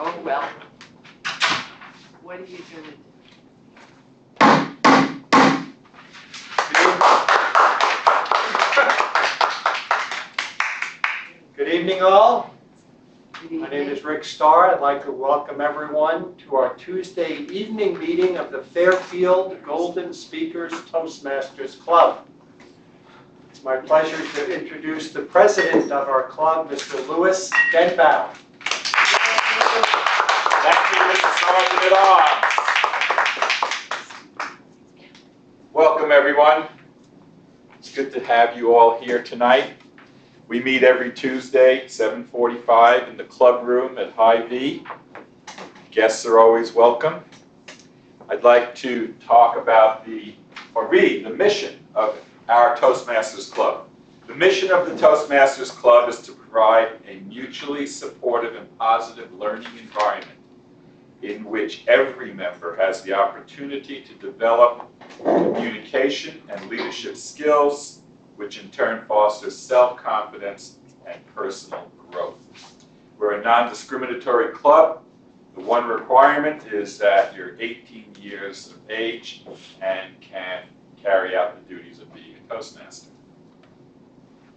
Oh, well. What are you going to do? Good evening, all. Good evening. My name is Rick Starr. I'd like to welcome everyone to our Tuesday evening meeting of the Fairfield Golden Speakers Toastmasters Club. It's my pleasure to introduce the president of our club, Mr. Lewis Dembaum. Thank you, Mr. Sergeant at Arms. Welcome, everyone. It's good to have you all here tonight. We meet every Tuesday, 7:45 in the club room at Hy-Vee. Guests are always welcome. I'd like to talk about read the mission of our Toastmasters Club. The mission of the Toastmasters Club is to provide a mutually supportive and positive learning environment in which every member has the opportunity to develop communication and leadership skills, which in turn fosters self-confidence and personal growth. We're a non-discriminatory club. The one requirement is that you're 18 years of age and can carry out the duties of being a Toastmaster.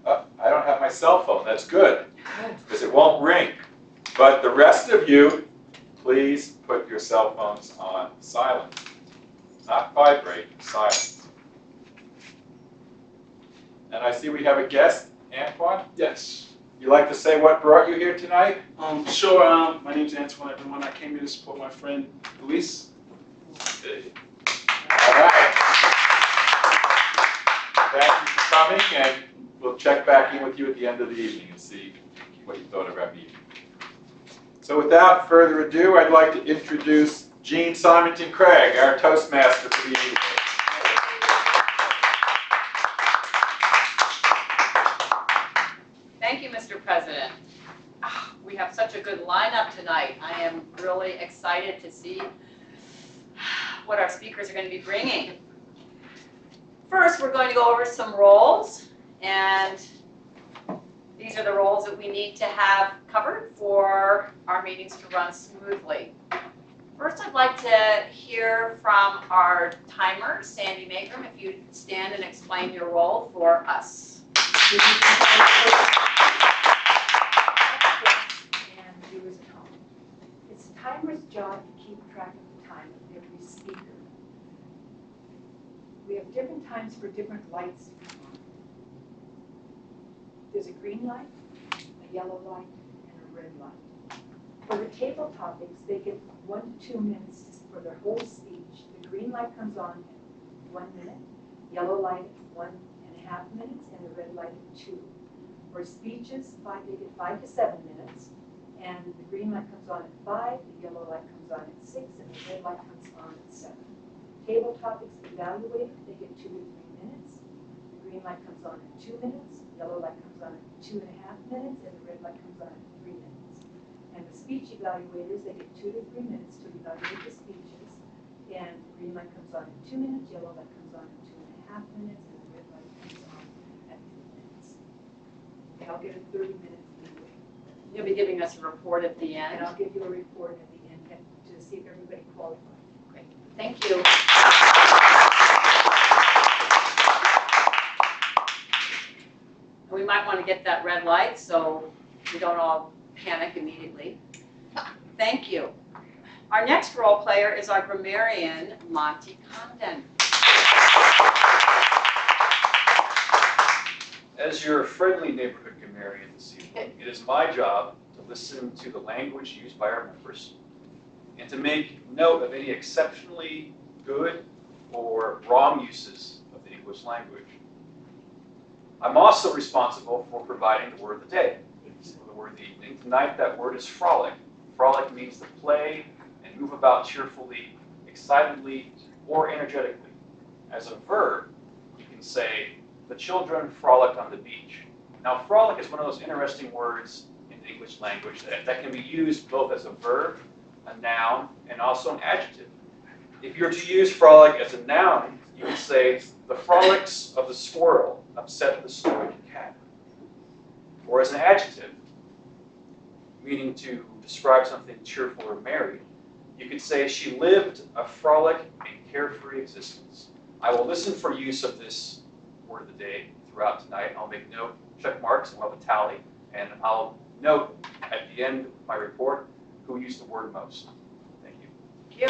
I don't have my cell phone. That's good, because it won't ring. But the rest of you, please put your cell phones on silent. Not vibrate, silent. And I see we have a guest, Antoine. Yes. You like to say what brought you here tonight? Sure. My name's Antoine, everyone. I came here to support my friend, Luis. All right. Thank you for coming, and we'll check back in with you at the end of the evening and see what you thought of our meeting. So without further ado, I'd like to introduce Jean Simonton Craig, our Toastmaster for the evening. Thank you, Mr. President. We have such a good lineup tonight. I am really excited to see what our speakers are going to be bringing. First, we're going to go over some roles, and these are the roles that we need to have covered for our meetings to run smoothly. First, I'd like to hear from our timer, Sandy Maygram, if you'd stand and explain your role for us. And viewers at home. It's the timer's job to keep track of the time of every speaker. We have different times for different lights to come on. There's a green light, a yellow light, and a red light. For the table topics, they get 1 to 2 minutes for their whole speech. The green light comes on at 1 minute, yellow light at 1.5 minutes, and the red light at 2. For speeches, they get 5 to 7 minutes, and the green light comes on at 5, the yellow light comes on at 6, and the red light comes on at 7. Table topics evaluated, they get 2 to 3 minutes. The green light comes on at 2 minutes, yellow light comes on at 2.5 minutes, and the red light comes on at 3 minutes. And the speech evaluators, they get 2 to 3 minutes to evaluate the speeches, and the green light comes on at 2 minutes, yellow light comes on at 2.5 minutes, and the red light comes on at 3 minutes. And I'll get a 30-minute leeway. You'll be giving us a report at the end. And I'll give you a report at the end to see if everybody qualifies. Great. Thank you. We might want to get that red light so we don't all panic immediately. Thank you. Our next role player is our grammarian, Monty Condon. As your friendly neighborhood grammarian this evening, it is my job to listen to the language used by our members and to make note of any exceptionally good or wrong uses of the English language. I'm also responsible for providing the word of the day, or the word of the evening. Tonight, that word is frolic. Frolic means to play and move about cheerfully, excitedly, or energetically. As a verb, you can say, the children frolicked on the beach. Now, frolic is one of those interesting words in the English language that can be used both as a verb, a noun, and also an adjective. If you're to use frolic as a noun, you can say, the frolics of the squirrel upset the snowy cat. Or as an adjective, meaning to describe something cheerful or merry, you could say she lived a frolic and carefree existence. I will listen for use of this word of the day throughout tonight. I'll make note, check marks, and we'll have a tally, and I'll note at the end of my report who used the word most. Thank you. Thank you.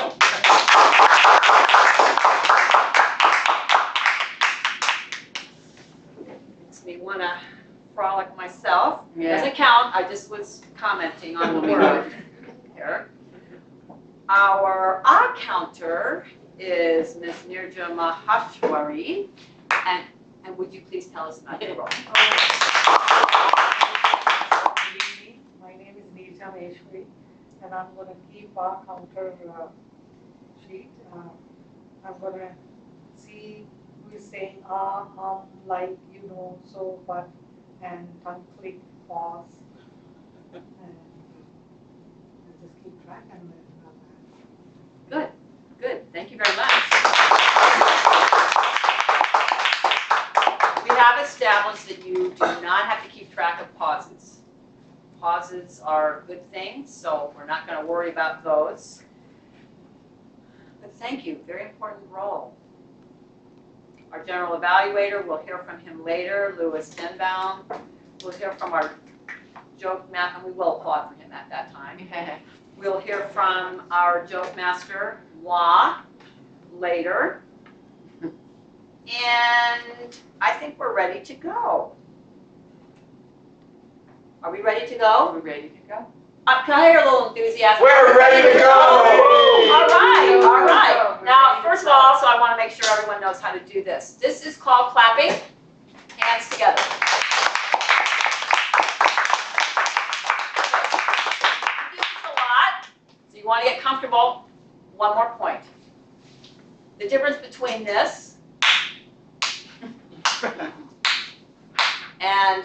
Makes me want to frolic myself. Doesn't count, I just was commenting on the word here. Our odd counter is Ms. Nirja Mahashwari, and would you please tell us about your role? My name is Nirja Maheshwari, and I'm going to keep our counter sheet. I'm going to see who is saying like, you know, so, but, and tongue click, pause, and we'll just keep track and then Good, good, thank you very much. We have established that you do not have to keep track of pauses. Pauses are good things, so we're not going to worry about those. But thank you, very important role. Our general evaluator, we'll hear from him later, Lewis Dembaum. We'll hear from our joke master, and we will applaud for him at that time. We'll hear from our joke master, Wah, later. And I think we're ready to go. Are we ready to go? We're ready to go. Can I hear a little enthusiasm? We're ready to go! All right, all right. Now, first of all, also I want to make sure everyone knows how to do this. This is called clapping, hands together. We do this a lot, so you want to get comfortable. One more point. The difference between this and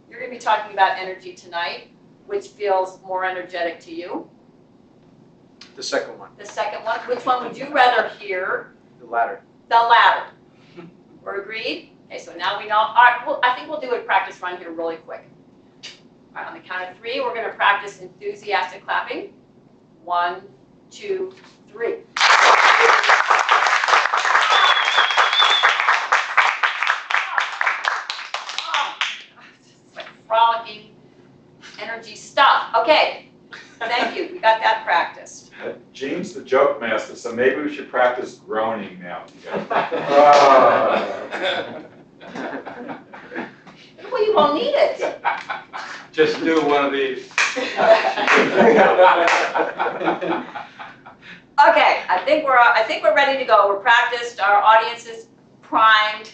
you're going to be talking about energy tonight. Which feels more energetic to you? The second one, The second one. Which one would you rather hear? the latter. The latter. We're agreed? Okay, so now we know. All right, well, I think we'll do a practice run here really quick. All right, on the count of 3, we're going to practice enthusiastic clapping. 1, 2, 3. It's like frolicking energy stuff. Okay, thank you. We got that practiced. James the joke master, so maybe we should practice groaning now together. Well, you won't need it. Just do one of these. Okay, I think we're ready to go. We're practiced. Our audience is primed.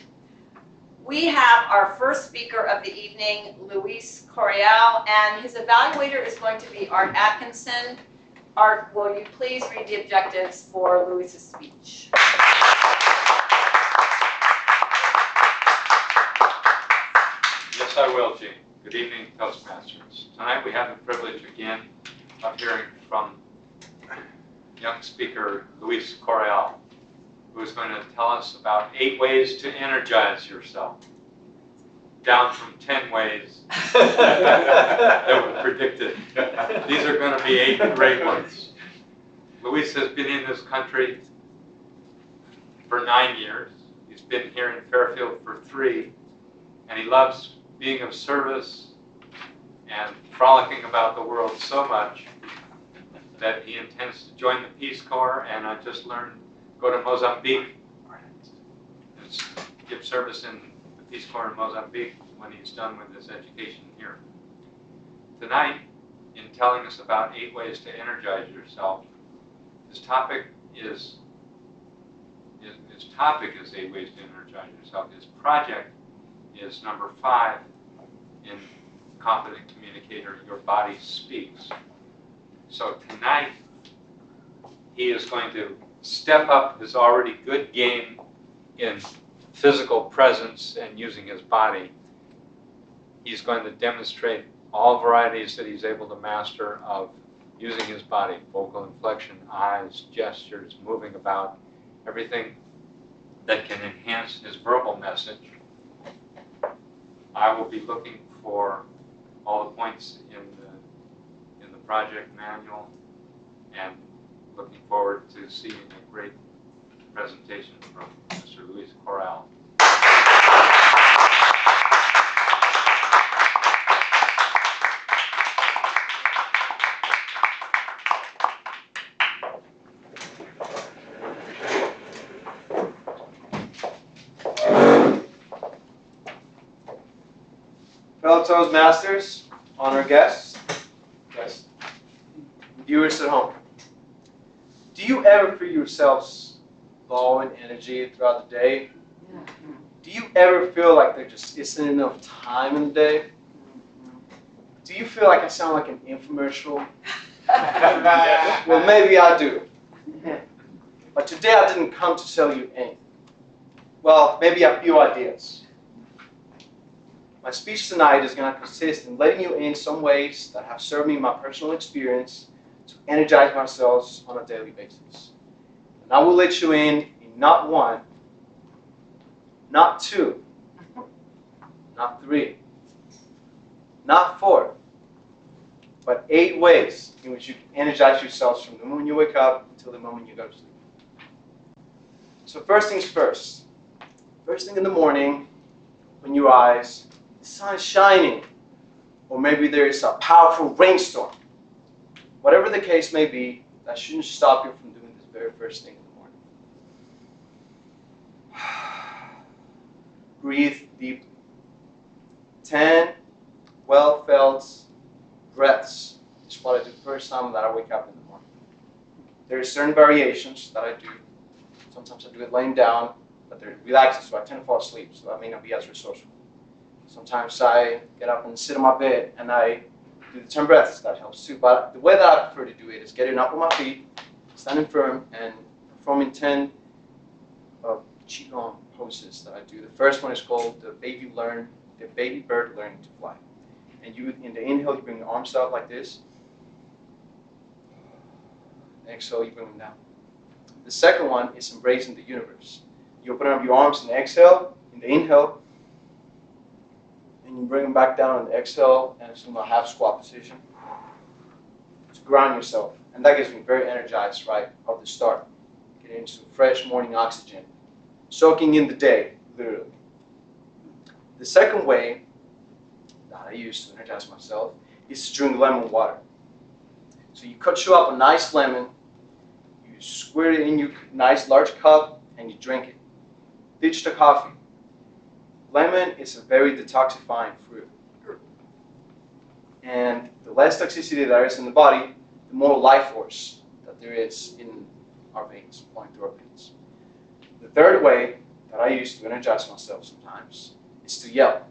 We have our first speaker of the evening, Luis Correal, and his evaluator is going to be Art Atkinson. Art, will you please read the objectives for Luis's speech? Yes, I will, Jean. Good evening, Toastmasters. Tonight we have the privilege again of hearing from young speaker Lewis Dembaum, who is going to tell us about 8 ways to energize yourself, down from 10 ways that were predicted. These are going to be 8 great ones. Luis has been in this country for 9 years. He's been here in Fairfield for 3, and he loves being of service and frolicking about the world so much that he intends to join the Peace Corps, and I just learned, go to Mozambique and give service in the Peace Corps in Mozambique when he's done with his education here. Tonight, in telling us about 8 ways to energize yourself, his topic is 8 ways to energize yourself. His project is number 5 in Competent Communicator, Your Body Speaks. So tonight, he is going to step up his already good game in physical presence and using his body. He's going to demonstrate all varieties that he's able to master of using his body, vocal inflection, eyes, gestures, moving about, everything that can enhance his verbal message. I will be looking for all the points in the project manual, and looking forward to seeing a great presentation from Mr. Luis Corral. Fellow Toastmasters, honored guests, viewers at home. Do you ever feel yourselves low in energy throughout the day? Do you ever feel like there just isn't enough time in the day? Do you feel like I sound like an infomercial? Well, maybe I do. But today I didn't come to sell you anything. Well, maybe a few ideas. My speech tonight is going to consist in letting you in some ways that have served me in my personal experience to energize myself on a daily basis. And I will let you in not one, not two, not three, not four, but 8 ways in which you can energize yourselves from the moment you wake up until the moment you go to sleep. So first things first. First thing in the morning, open your eyes, the sun is shining, or maybe there is a powerful rainstorm. Whatever the case may be, that shouldn't stop you from doing this very first thing in the morning. Breathe deeply. 10 well-felt breaths is what I do first time that I wake up in the morning. There are certain variations that I do. Sometimes I do it laying down, but they're relaxing, so I tend to fall asleep, so that may not be as resourceful. Sometimes I get up and sit on my bed and I do the 10 breaths. That helps too. But the way that I prefer to do it is getting up on my feet, standing firm, and performing 10 Qigong poses that I do. The first one is called the baby bird learning to fly. And you, in the inhale, you bring your arms out like this. Exhale, you bring them down. The second one is embracing the universe. You open up your arms in the exhale, in the inhale, and you bring them back down on the exhale, and assume a half squat position to ground yourself. And that gets me very energized right off the start. Getting into fresh morning oxygen, soaking in the day, literally. The second way that I use to energize myself is to drink lemon water. So you cut you up a nice lemon, you squirt it in your nice large cup, and you drink it. Ditch the coffee. Lemon is a very detoxifying fruit. And the less toxicity there is in the body, the more life force that there is in our veins, flowing through our veins. The third way that I use to energize myself sometimes is to yell.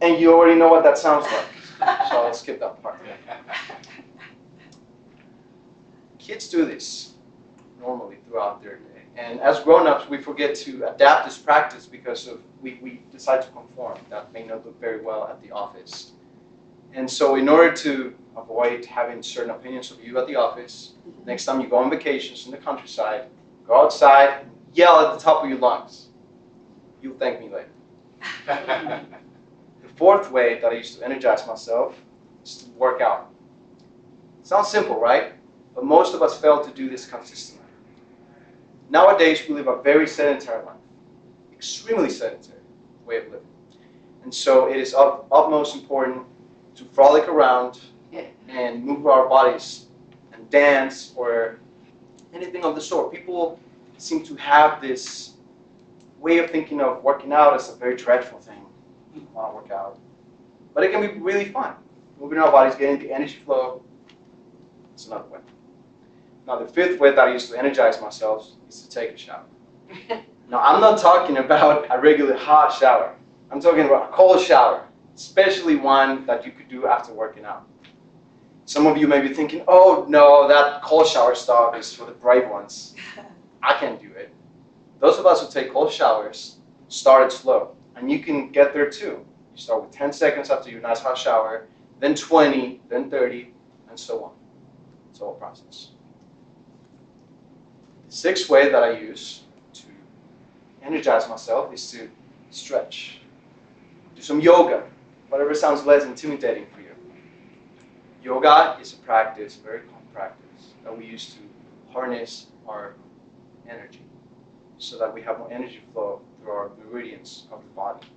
And you already know what that sounds like, so I'll skip that part. Kids do this normally throughout their day. And as grown-ups, we forget to adapt this practice because of we decide to conform. That may not look very well at the office. And so in order to avoid having certain opinions of you at the office, next time you go on vacations in the countryside, go outside, and yell at the top of your lungs. You'll thank me later. The fourth way that I used to energize myself is to work out. Sounds simple, right? But most of us fail to do this consistently. Nowadays, we live a very sedentary life, extremely sedentary way of living. And so it is of utmost important to frolic around and move our bodies and dance or anything of the sort. People seem to have this way of thinking of working out as a very dreadful thing. I want to work out. But it can be really fun. Moving our bodies, getting the energy flow, it's another way. Now, the fifth way that I used to energize myself is to take a shower. Now, I'm not talking about a regular hot shower. I'm talking about a cold shower, especially one that you could do after working out. Some of you may be thinking, oh, no, that cold shower stuff is for the brave ones. I can't do it. Those of us who take cold showers start it slow, and you can get there too. You start with 10 seconds after your nice hot shower, then 20, then 30, and so on. It's all a process. The sixth way that I use to energize myself is to stretch. Do some yoga, whatever sounds less intimidating for you. Yoga is a practice, very calm practice, that we use to harness our energy so that we have more energy flow through our meridians of the body.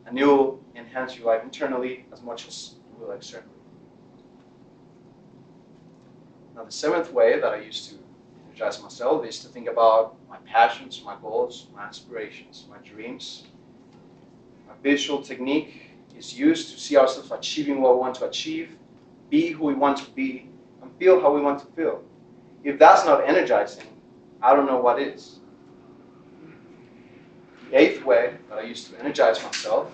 And it will enhance your life internally as much as it will externally. Now, the seventh way that I use to energize myself is to think about my passions, my goals, my aspirations, my dreams. My visual technique is used to see ourselves achieving what we want to achieve, be who we want to be, and feel how we want to feel. If that's not energizing, I don't know what is. The eighth way that I use to energize myself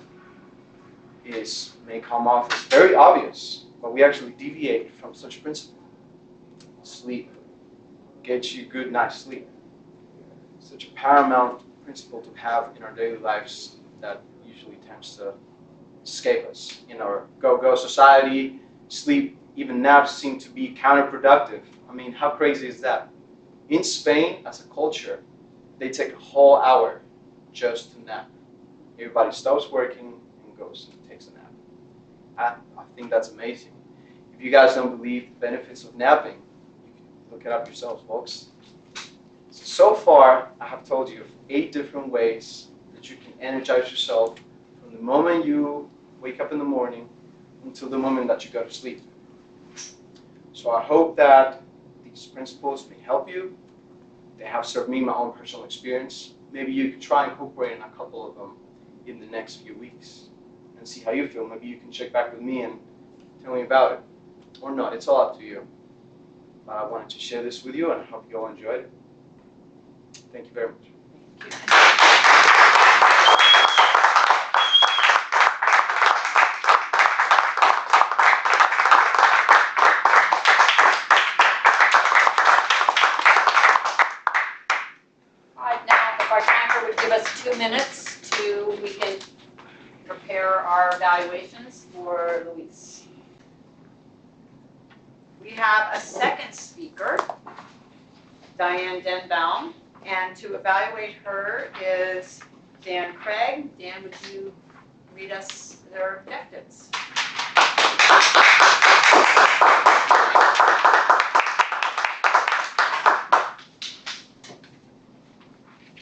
may come off as very obvious, but we actually deviate from such principle. Sleep. Get you good night's sleep. Such a paramount principle to have in our daily lives that usually tends to escape us. In our go-go society, sleep, even naps seem to be counterproductive. I mean, how crazy is that? In Spain, as a culture, they take a whole hour just to nap. Everybody stops working and goes and takes a nap. I think that's amazing. If you guys don't believe the benefits of napping, you can look it up yourselves, folks. So far, I have told you of 8 different ways that you can energize yourself from the moment you wake up in the morning until the moment that you go to sleep. So I hope that these principles may help you. They have served me in my own personal experience. Maybe you could try incorporating a couple of them in the next few weeks and see how you feel. Maybe you can check back with me and tell me about it. Or not, it's all up to you. But I wanted to share this with you and I hope you all enjoyed it. Thank you very much. All right, now if our timer would give us 2 minutes we can prepare our evaluations for Luis. We have a second speaker, Lewis Dembaum, and to evaluate her is Dan Craig. Dan, would you read us their objectives?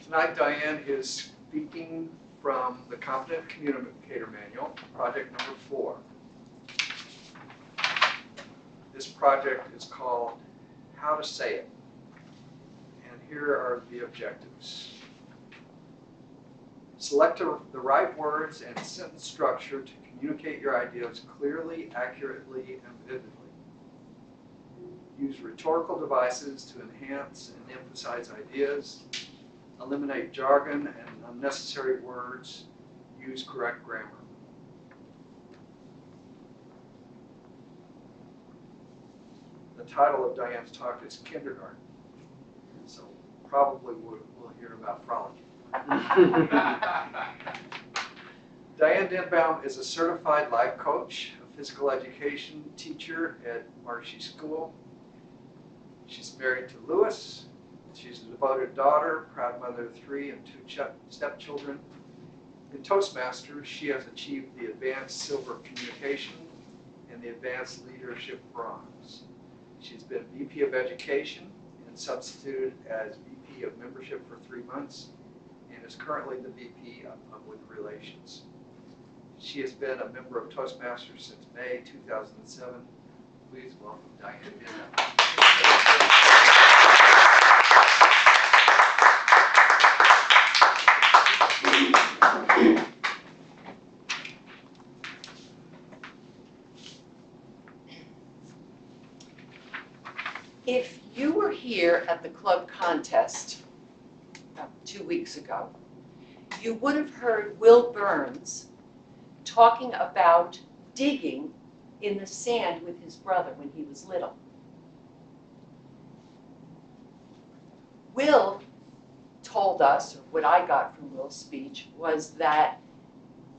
Tonight, Diane is speaking from the Confident Communicator Manual, project number 4. This project is called How to Say It. And here are the objectives. Select the right words and sentence structure to communicate your ideas clearly, accurately, and vividly. Use rhetorical devices to enhance and emphasize ideas. Eliminate jargon and unnecessary words. Use correct grammar. The title of Diane's talk is Kindergarten, so probably we'll hear about frolic. Diane Dembaum is a certified life coach, a physical education teacher at Marshy School. She's married to Lewis. She's a devoted daughter, proud mother of 3 and 2 stepchildren. In Toastmasters, she has achieved the Advanced Silver Communication and the Advanced Leadership Bronze. She's been VP of Education and substituted as VP of Membership for 3 months and is currently the VP of Public Relations. She has been a member of Toastmasters since May 2007. Please welcome Diane Dembaum. If you were here at the club contest 2 weeks ago, you would have heard Will Burns talking about digging in the sand with his brother when he was little. Will told us, or what I got from Will's speech, was that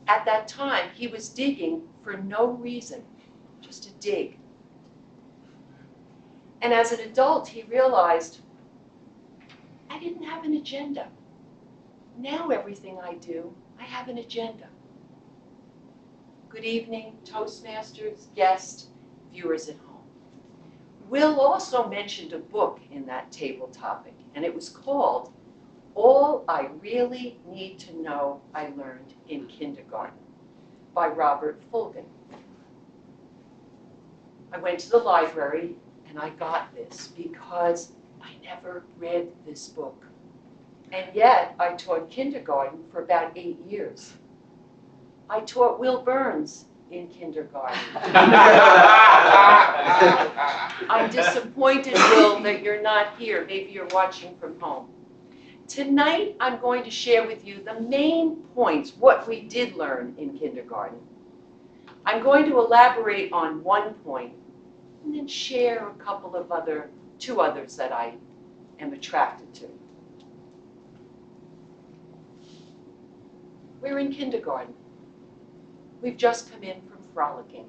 at that time he was digging for no reason, just to dig. And as an adult, he realized, I didn't have an agenda. Now everything I do, I have an agenda. Good evening, Toastmasters, guests, viewers at home. Will also mentioned a book in that table topic, and it was called All I Really Need to Know I Learned in Kindergarten by Robert Fulghum. I went to the library and I got this because I never read this book. And yet I taught kindergarten for about 8 years. I taught Will Burns in kindergarten. I'm disappointed, Will, that you're not here. Maybe you're watching from home. Tonight, I'm going to share with you the main points, what we did learn in kindergarten. I'm going to elaborate on one point and then share a couple of two others that I am attracted to. We're in kindergarten. We've just come in from frolicking.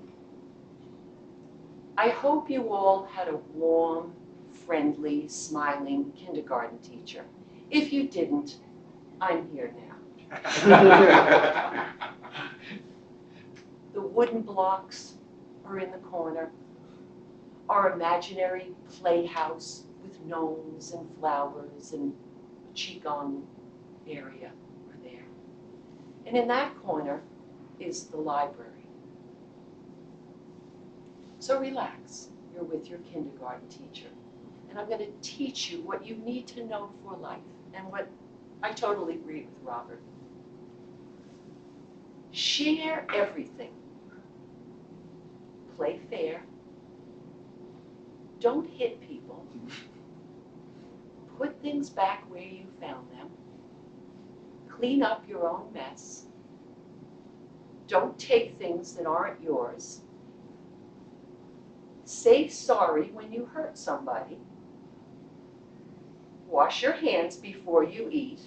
I hope you all had a warm, friendly, smiling kindergarten teacher. If you didn't, I'm here now. The wooden blocks are in the corner. Our imaginary playhouse with gnomes and flowers and a Qigong area are there. And in that corner is the library. So relax, you're with your kindergarten teacher. And I'm going to teach you what you need to know for life. And what I totally agree with Robert. Share everything. Play fair. Don't hit people. Put things back where you found them. Clean up your own mess. Don't take things that aren't yours. Say sorry when you hurt somebody. Wash your hands before you eat.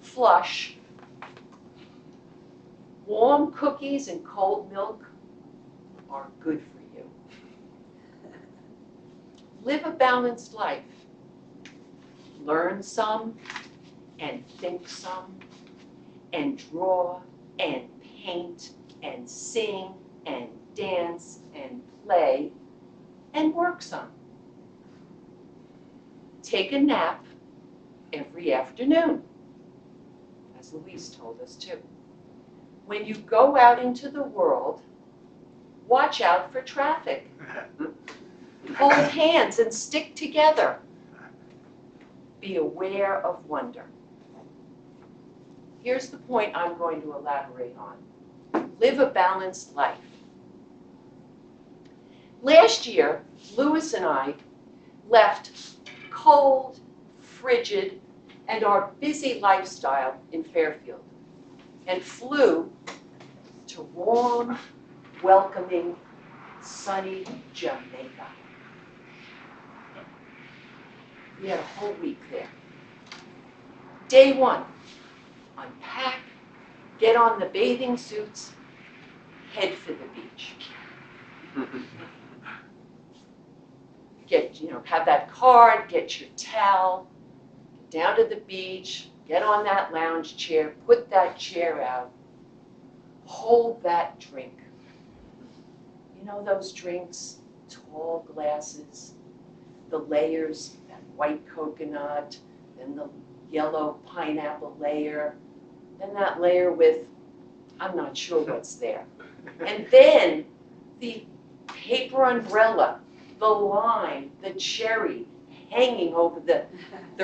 Flush. Warm cookies and cold milk are good for you. Live a balanced life. Learn some and think some and draw and paint and sing and dance and play and work some. Take a nap every afternoon, as Louise told us to. When you go out into the world, watch out for traffic. Hold hands and stick together. Be aware of wonder. Here's the point I'm going to elaborate on. Live a balanced life. Last year, Lewis and I left cold, frigid, and our busy lifestyle in Fairfield and flew to warm, welcoming, sunny Jamaica. We had a whole week there. Day one, unpack, get on the bathing suits, head for the beach. Have that card, get your towel, get down to the beach, get on that lounge chair, put that chair out, hold that drink. You know those drinks, tall glasses, the layers, that white coconut, then the yellow pineapple layer, then that layer with, I'm not sure what's there. And then the paper umbrella, the lime, the cherry hanging over the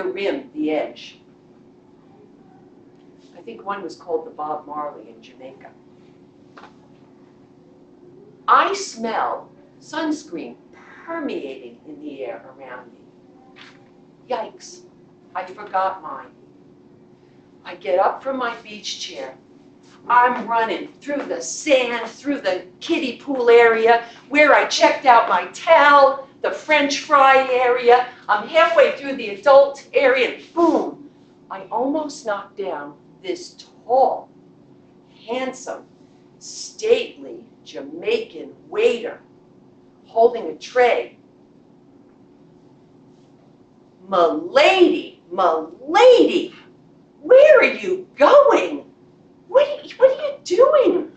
rim, the edge. I think one was called the Bob Marley in Jamaica. I smell sunscreen permeating in the air around me. Yikes, I forgot mine. I get up from my beach chair. I'm running through the sand, through the kiddie pool area, where I checked out my towel, the French fry area. I'm halfway through the adult area, and boom, I almost knocked down this tall, handsome, stately Jamaican waiter holding a tray. "M'lady, m'lady, where are you going? What are you doing?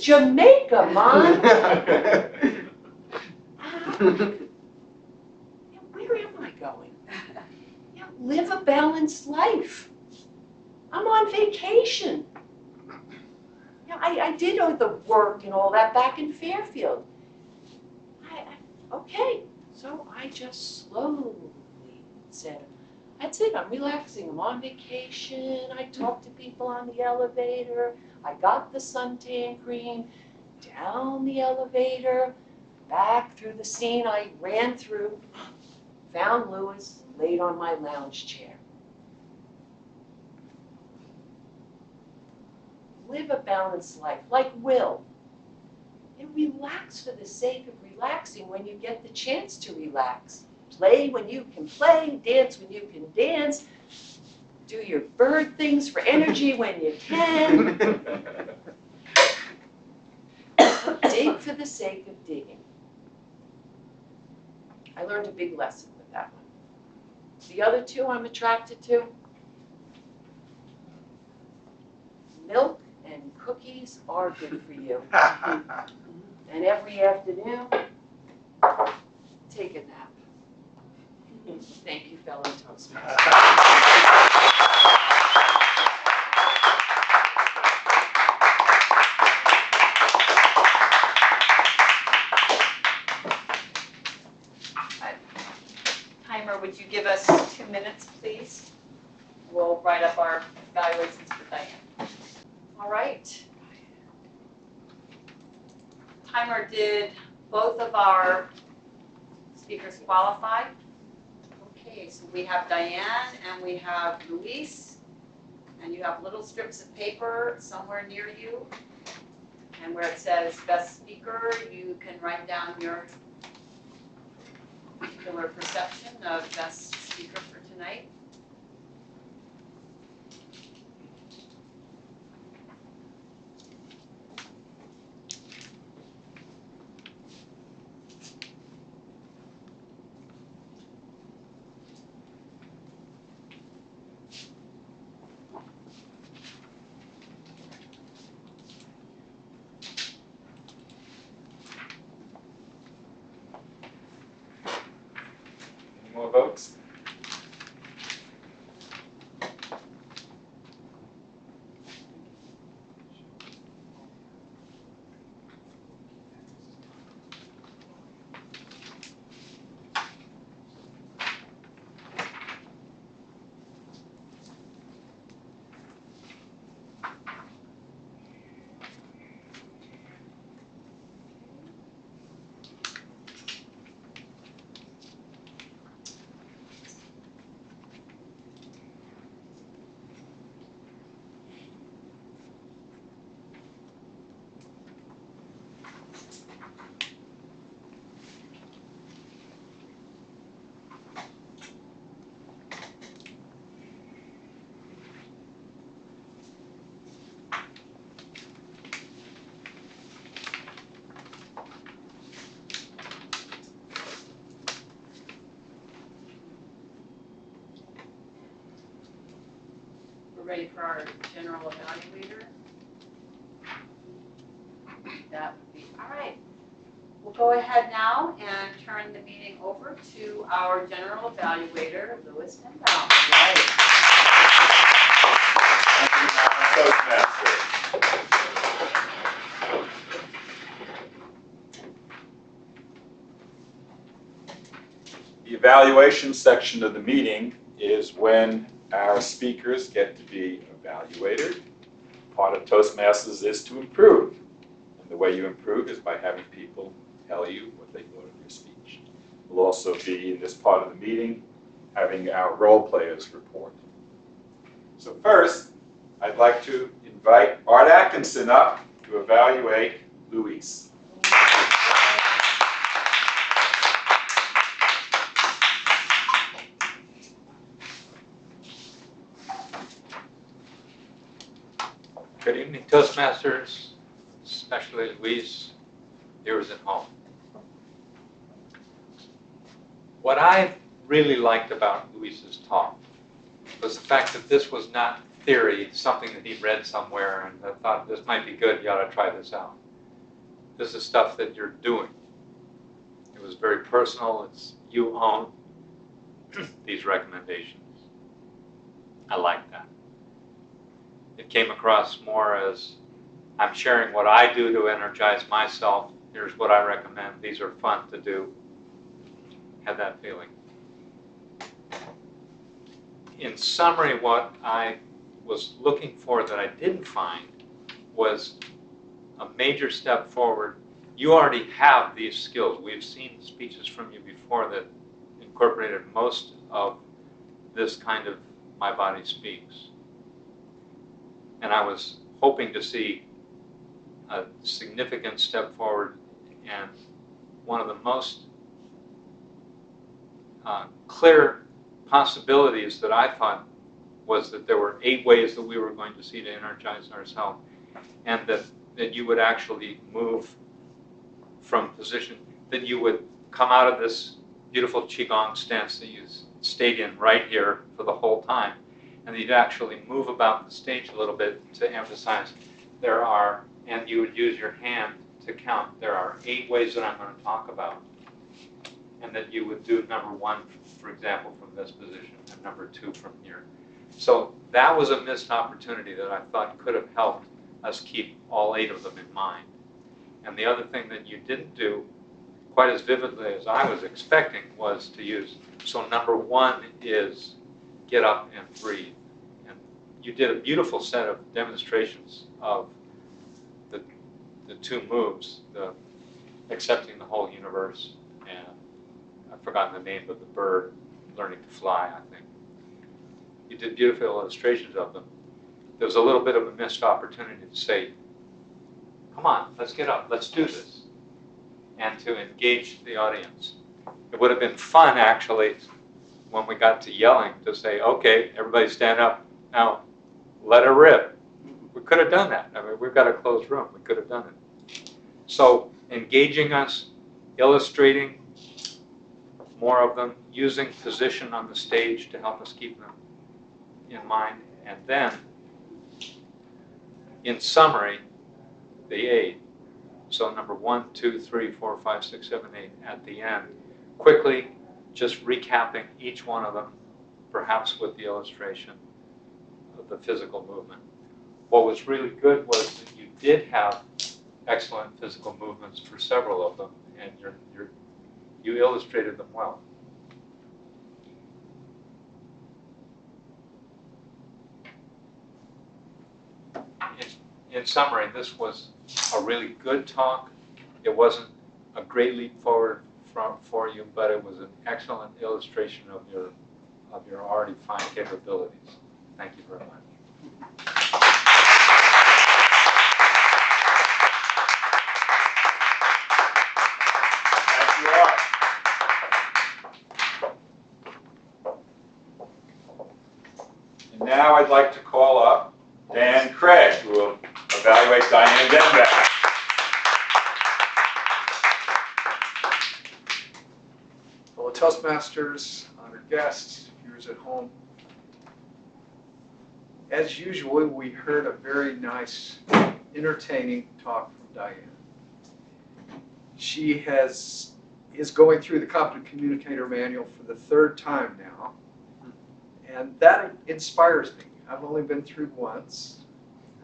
Jamaica, Mom. Where am I going? Live a balanced life. I'm on vacation. I did all the work and all that back in Fairfield. Okay, so I just slowly said, that's it, I'm relaxing, I'm on vacation, I talked to people on the elevator, I got the suntan cream, down the elevator, back through the scene I ran through, found Lewis laid on my lounge chair. Live a balanced life, like Will. And relax for the sake of relaxing when you get the chance to relax. Play when you can play, dance when you can dance, do your bird things for energy when you can. Dig for the sake of digging. I learned a big lesson with that one. The other two I'm attracted to, milk and cookies are good for you. And every afternoon, take a nap. Thank you, fellow Toastmasters. Timer, would you give us 2 minutes, please? We'll write up our evaluations for Diane. All right. Timer, did both of our speakers qualify? Okay, so we have Diane and we have Luis, and you have little strips of paper somewhere near you, and where it says best speaker, you can write down your particular perception of best speaker for tonight. More votes? Ready for our general evaluator? That would be, all right. We'll go ahead now and turn the meeting over to our general evaluator, Lewis Dembaum. Right. Toastmasters. The evaluation section of the meeting is when our speakers get to be evaluated. Part of Toastmasters is to improve. And the way you improve is by having people tell you what they thought of your speech. We'll also be, in this part of the meeting, having our role players report. So first, I'd like to invite Art Atkinson up to evaluate Luis. Good evening, Toastmasters, especially Luis, viewers at home. What I really liked about Luis's talk was the fact that this was not theory, something that he read somewhere and I thought this might be good, you ought to try this out. this is stuff that you're doing. It was very personal. It's you own these recommendations. I like that. It came across more as I'm sharing what I do to energize myself. Here's what I recommend. These are fun to do. Had that feeling. In summary, what I was looking for that I didn't find was a major step forward. You already have these skills. We've seen speeches from you before that incorporated most of this kind of My Body Speaks. And I was hoping to see a significant step forward, and one of the most clear possibilities that I thought was that there were 8 ways that we were going to see to energize ourselves, and that you would actually move from position, that you would come out of this beautiful Qigong stance that you stayed in right here for the whole time, and that you'd actually move about the stage a little bit to emphasize there are, and you would use your hand to count, there are 8 ways that I'm going to talk about, and that you would do number 1, for example, from this position, and number 2 from here. So that was a missed opportunity that I thought could have helped us keep all 8 of them in mind. And the other thing that you didn't do quite as vividly as I was expecting was to use, so number 1 is get up and breathe. And you did a beautiful set of demonstrations of the 2 moves, the accepting the whole universe, and I've forgotten the name of the bird, learning to fly, I think. You did beautiful illustrations of them. There was a little bit of a missed opportunity to say, come on, let's get up, let's do this, and to engage the audience. It would have been fun, actually, when we got to yelling, to say, okay, everybody stand up, now let it rip. We could have done that. I mean, we've got a closed room. We could have done it. So engaging us, illustrating more of them, using position on the stage to help us keep them in mind, and then, in summary, the 8. So number 1, 2, 3, 4, 5, 6, 7, 8 at the end. Quickly, just recapping each one of them, perhaps with the illustration of the physical movement. What was really good was that you did have excellent physical movements for several of them, and you illustrated them well. In summary, this was a really good talk. It wasn't a great leap forward for you, but it was an excellent illustration of your already fine capabilities. Thank you very much. Thank you all. And now I'd like to call up Dan Craig, who will evaluate Diane Dembaum. Fellow Toastmasters, honored guests, viewers at home. As usual, we heard a very nice, entertaining talk from Diane. She is going through the Competent Communicator Manual for the 3rd time now, and that inspires me. I've only been through once.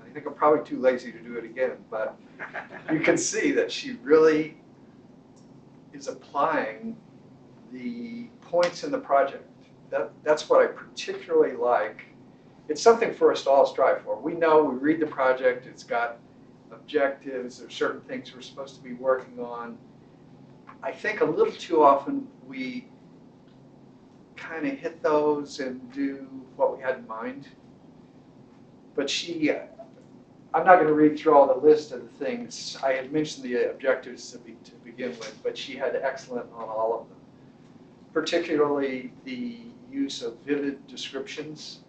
I think I'm probably too lazy to do it again, but you can see that she really is applying the points in the project. That's what I particularly like. It's something for us to all strive for. We know, we read the project, it's got objectives, there's certain things we're supposed to be working on. I think a little too often we kind of hit those and do what we had in mind. But I'm not going to read through all the list of the things. I had mentioned the objectives to begin with, but she had excellent on all of them. Particularly the use of vivid descriptions.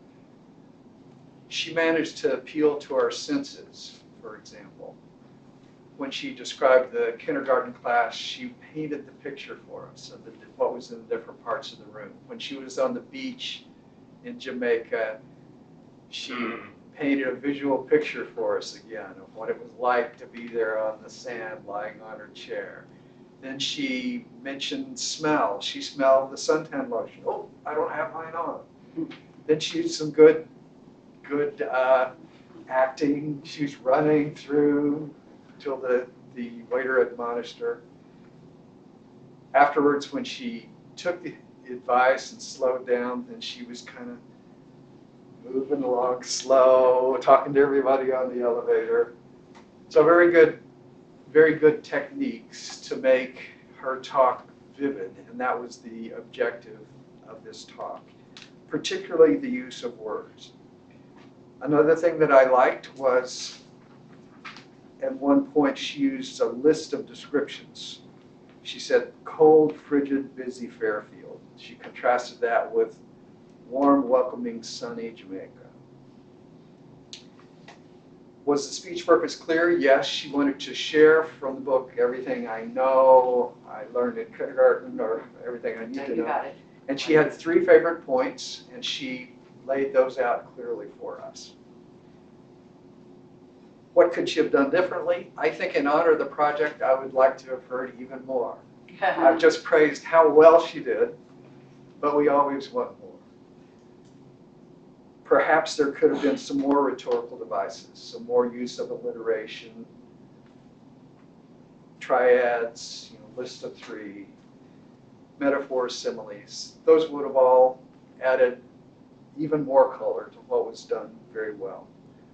She managed to appeal to our senses, for example. When she described the kindergarten class, she painted the picture for us of what was in the different parts of the room. When she was on the beach in Jamaica, she painted a visual picture for us again of what it was like to be there on the sand lying on her chair. Then she mentioned smell. She smelled the suntan lotion. Oh, I don't have mine on. Then she used some good acting. She's running through till the waiter admonished her. Afterwards, when she took the advice and slowed down, then she was kind of moving along slow, talking to everybody on the elevator. So very good techniques to make her talk vivid, and that was the objective of this talk, particularly the use of words. Another thing that I liked was, at one point she used a list of descriptions. She said, cold, frigid, busy Fairfield. She contrasted that with warm, welcoming, sunny Jamaica. Was the speech purpose clear? Yes, she wanted to share from the book everything I know, I learned in kindergarten, or everything I need to know. Got it. And she had 3 favorite points, and she laid those out clearly for us. What could she have done differently? I think in honor of the project, I would like to have heard even more. I've just praised how well she did, but we always want more. Perhaps there could have been some more rhetorical devices, some more use of alliteration, triads, list of 3, metaphors, similes. Those would have all added even more color to what was done very well.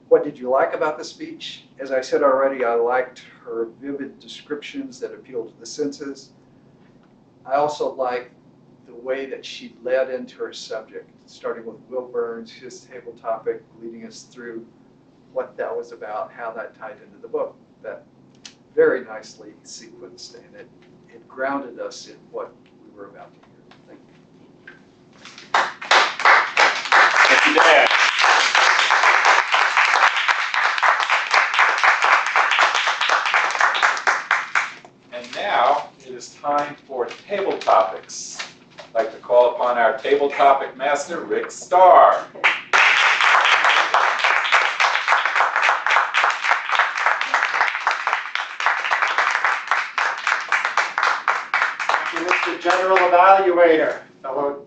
What did you like about the speech? As I said already, I liked her vivid descriptions that appealed to the senses. I also liked the way that she led into her subject, starting with Will Burns, his table topic, leading us through what that was about, how that tied into the book. That very nicely sequenced, and it grounded us in what we were about to hear. Thank you. Thank you, Dan. And now it is time for table topics. I'd like to call upon our table topic master, Rick Starr. Thank you, Mr. General Evaluator, fellow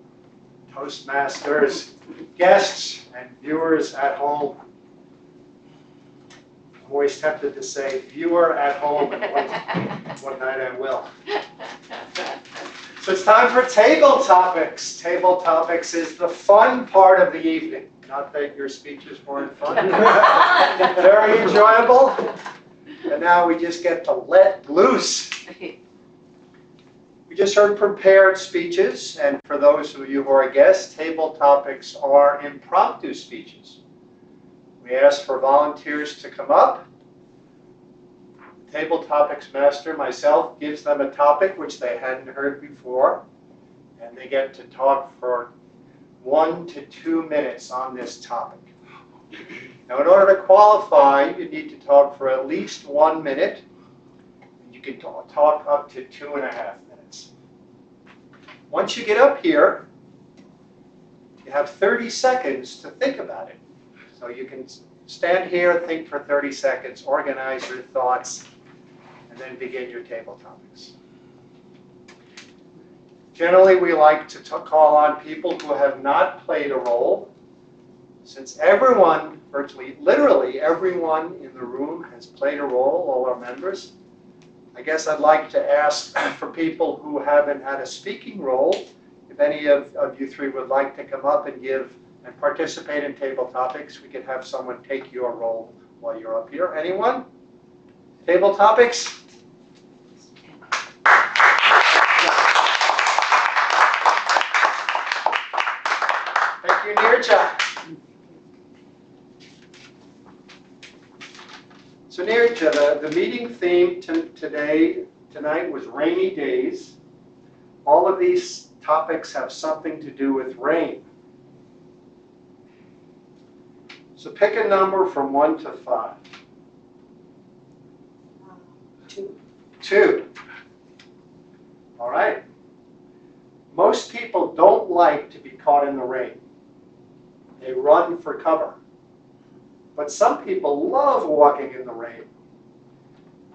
Toastmasters, guests, and viewers at home. I'm always tempted to say viewer at home, and one night I will. So it's time for table topics. Table topics is the fun part of the evening. Not that your speeches weren't fun. Very enjoyable. And now we just get to let loose. We just heard prepared speeches, and for those of you who are guests, table topics are impromptu speeches. We ask for volunteers to come up. The table topics master, myself, gives them a topic which they hadn't heard before, and they get to talk for 1 to 2 minutes on this topic. Now, in order to qualify, you need to talk for at least 1 minute. You can talk up to 2.5 minutes. Once you get up here, you have 30 seconds to think about it. So you can stand here, think for 30 seconds, organize your thoughts, and then begin your table topics. Generally, we like to call on people who have not played a role. Since everyone, virtually, literally everyone in the room has played a role, all our members, I guess I'd like to ask for people who haven't had a speaking role, if any of you 3 would like to come up and give and participate in table topics, we could have someone take your role while you're up here. Anyone? Table topics? Thank you, Nirja. So Nirja, the meeting theme tonight was rainy days. All of these topics have something to do with rain. So pick a number from 1 to 5. 2. 2. All right. Most people don't like to be caught in the rain. They run for cover. but some people love walking in the rain.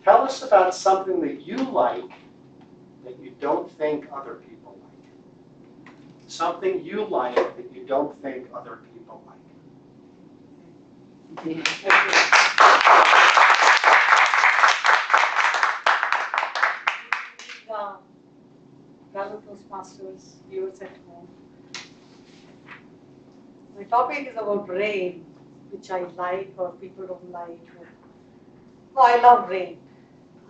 Tell us about something that you like that you don't think other people like. Something you like that you don't think other people like. Fellow Toastmasters, viewers at home. My topic is about rain, which I like or people don't like. Oh, I love rain.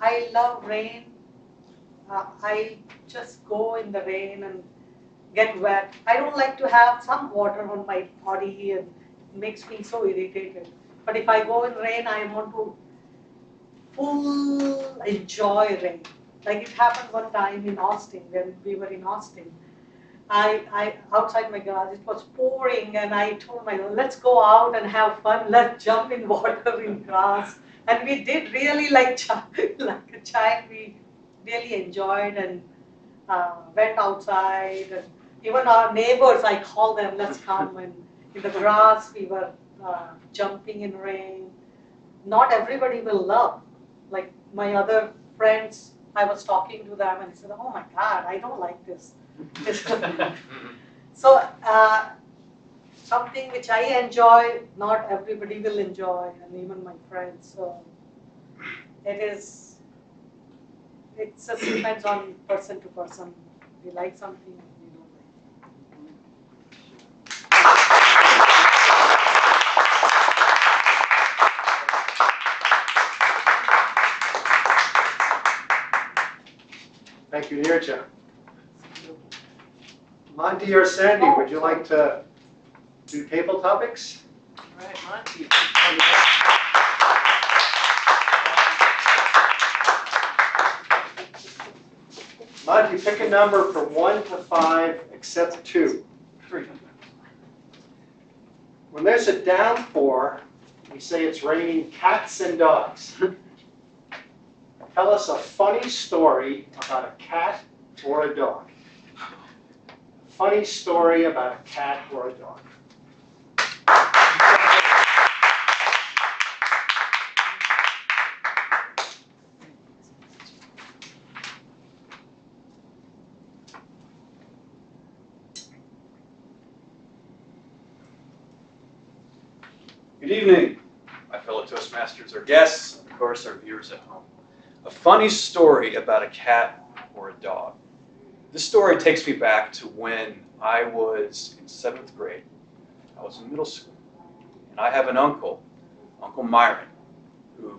I love rain. I just go in the rain and get wet. I don't like to have some water on my body and it makes me so irritated. But if I go in rain, I want to full enjoy rain. Like it happened one time in Austin, when we were in Austin. I outside my garage, it was pouring, and I told my girl, let's go out and have fun. Let's jump in water, in grass. And we did really like a child. We really enjoyed and went outside. And even our neighbors, I called them, let's come. And in the grass, we were jumping in rain. Not everybody will love. Like my other friends, I was talking to them and said, oh my God, I don't like this. So something which I enjoy, not everybody will enjoy, and even my friends. So it just depends on person to person. We like something, we don't like. Thank you, Nirja. Monty or Sandy, would you like to do table topics? All right, Monty. Monty, pick a number from 1 to 5 except 2. 3. When there's a downpour, we say it's raining cats and dogs. Tell us a funny story about a cat or a dog. Funny story about a cat or a dog. Good evening, my fellow Toastmasters, our guests, and of course our viewers at home. A funny story about a cat or a dog. This story takes me back to when I was in 7th grade. I was in middle school, and I have an uncle, Uncle Myron, who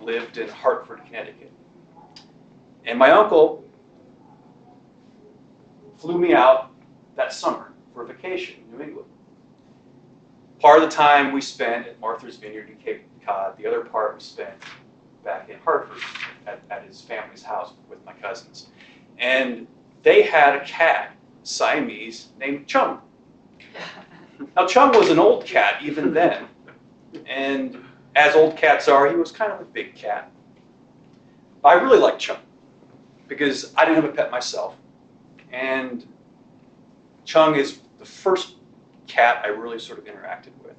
lived in Hartford, Connecticut. And my uncle flew me out that summer for a vacation in New England. Part of the time we spent at Martha's Vineyard in Cape Cod. The other part we spent back in Hartford at his family's house with my cousins. And they had a cat, Siamese, named Chung. Now Chung was an old cat even then. And as old cats are, he was kind of a big cat. I really liked Chung because I didn't have a pet myself. And Chung is the first cat I really sort of interacted with.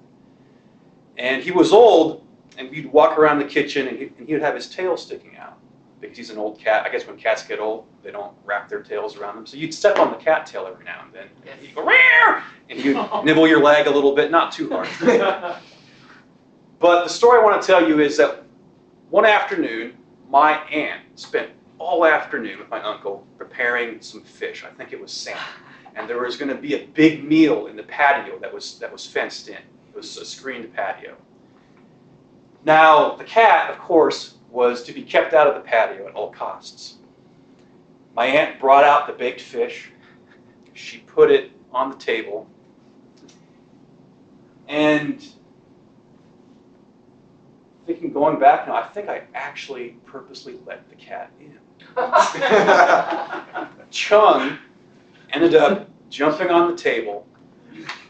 And he was old, and we'd walk around the kitchen, and he would have his tail sticking out because he's an old cat. I guess when cats get old, they don't wrap their tails around them. So you'd step on the cat tail every now and then. And he'd go, "Rear!" And he'd nibble your leg a little bit, not too hard. But the story I want to tell you is that one afternoon, my aunt spent all afternoon with my uncle preparing some fish. I think it was salmon. And there was going to be a big meal in the patio that was fenced in. It was a screened patio. Now, the cat, of course, was to be kept out of the patio at all costs. My aunt brought out the baked fish. She put it on the table. And thinking, going back now, I think I actually purposely let the cat in. Chung ended up jumping on the table,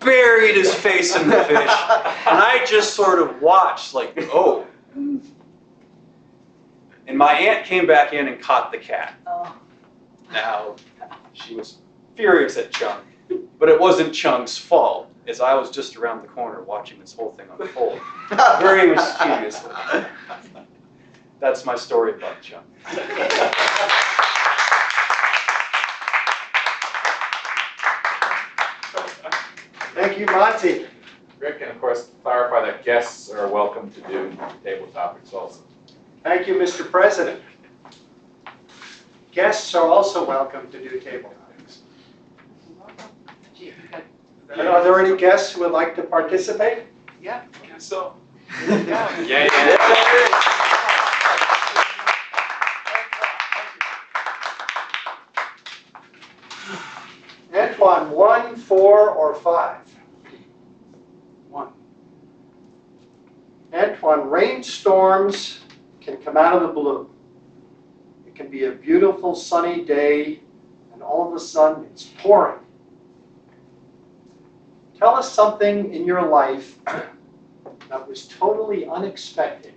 buried his face in the fish, and I just sort of watched like, oh. And my aunt came back in and caught the cat. Oh. Now, she was furious at Chung, but it wasn't Chung's fault. as I was just around the corner watching this whole thing unfold, very mischievously. That's my story about John. Thank you, Monty. Rick, and of course, clarify that guests are welcome to do table topics also. Thank you, Mr. President. Guests are also welcome to do table topics. Gee, you got- And are there any guests who would like to participate? Yeah. I guess so. Yeah. Antoine, 1, 4, or 5? 1. Antoine, rainstorms can come out of the blue. It can be a beautiful sunny day, and all of a sudden it's pouring. Tell us something in your life that was totally unexpected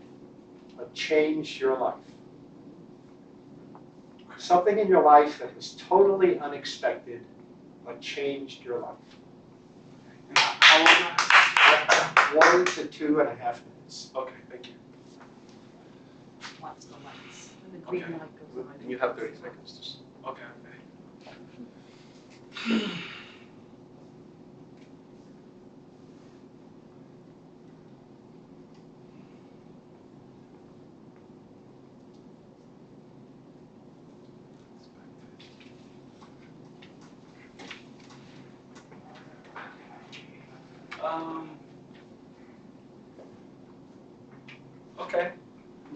but changed your life. Something in your life that was totally unexpected but changed your life. How long do I 1 to 2.5 minutes. have? Okay, thank you. Watch the lights. When the green Okay. light goes on. And you have 30 seconds. Okay.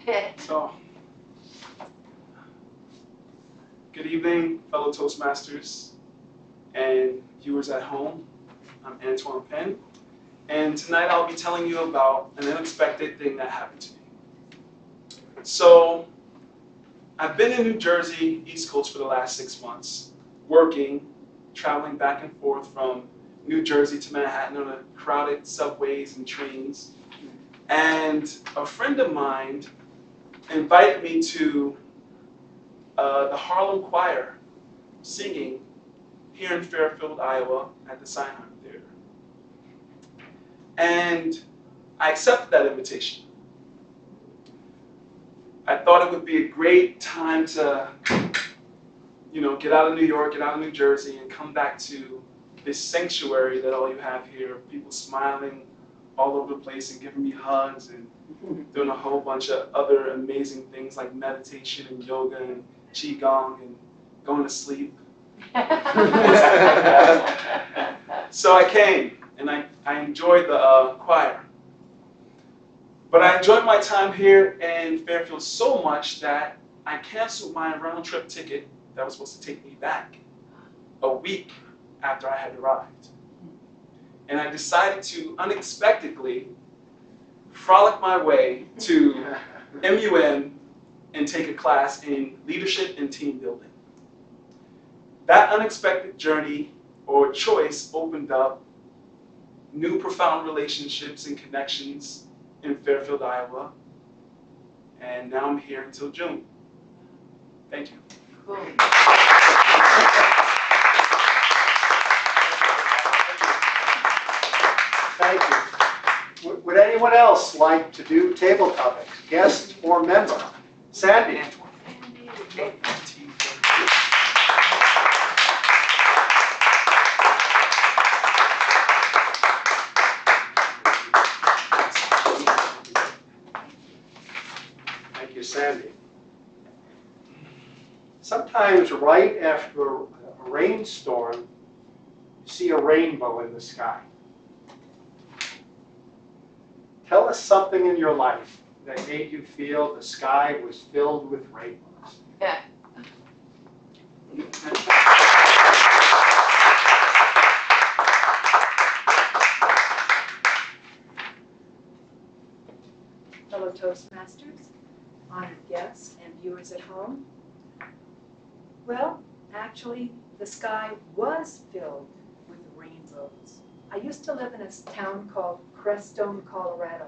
Okay. So, good evening, fellow Toastmasters and viewers at home. I'm Antoine Penn, and tonight I'll be telling you about an unexpected thing that happened to me. So, I've been in New Jersey, East Coast for the last 6 months, working, traveling back and forth from New Jersey to Manhattan on a crowded subways and trains. And a friend of mine invited me to the Harlem Choir singing here in Fairfield, Iowa at the Steinheim Theater. And I accepted that invitation. I thought it would be a great time to, get out of New York, get out of New Jersey, and come back to this sanctuary that all you have here, people smiling all over the place and giving me hugs and doing a whole bunch of other amazing things like meditation and yoga and qigong and going to sleep. So I came and I enjoyed the choir. But I enjoyed my time here in Fairfield so much that I canceled my round trip ticket that was supposed to take me back a week after I had arrived. And I decided to unexpectedly frolic my way to MUN and take a class in leadership and team building. That unexpected journey or choice opened up new profound relationships and connections in Fairfield, Iowa. And now I'm here until June. Thank you. Cool. Thank you. Would anyone else like to do table topics, guest or member? Sandy? Thank you, Sandy. Sometimes right after a rainstorm, you see a rainbow in the sky. Tell us something in your life that made you feel the sky was filled with rainbows. Yeah. Fellow Toastmasters, honored guests, and viewers at home. Well, actually, the sky was filled with rainbows. I used to live in a town called Crestone, Colorado,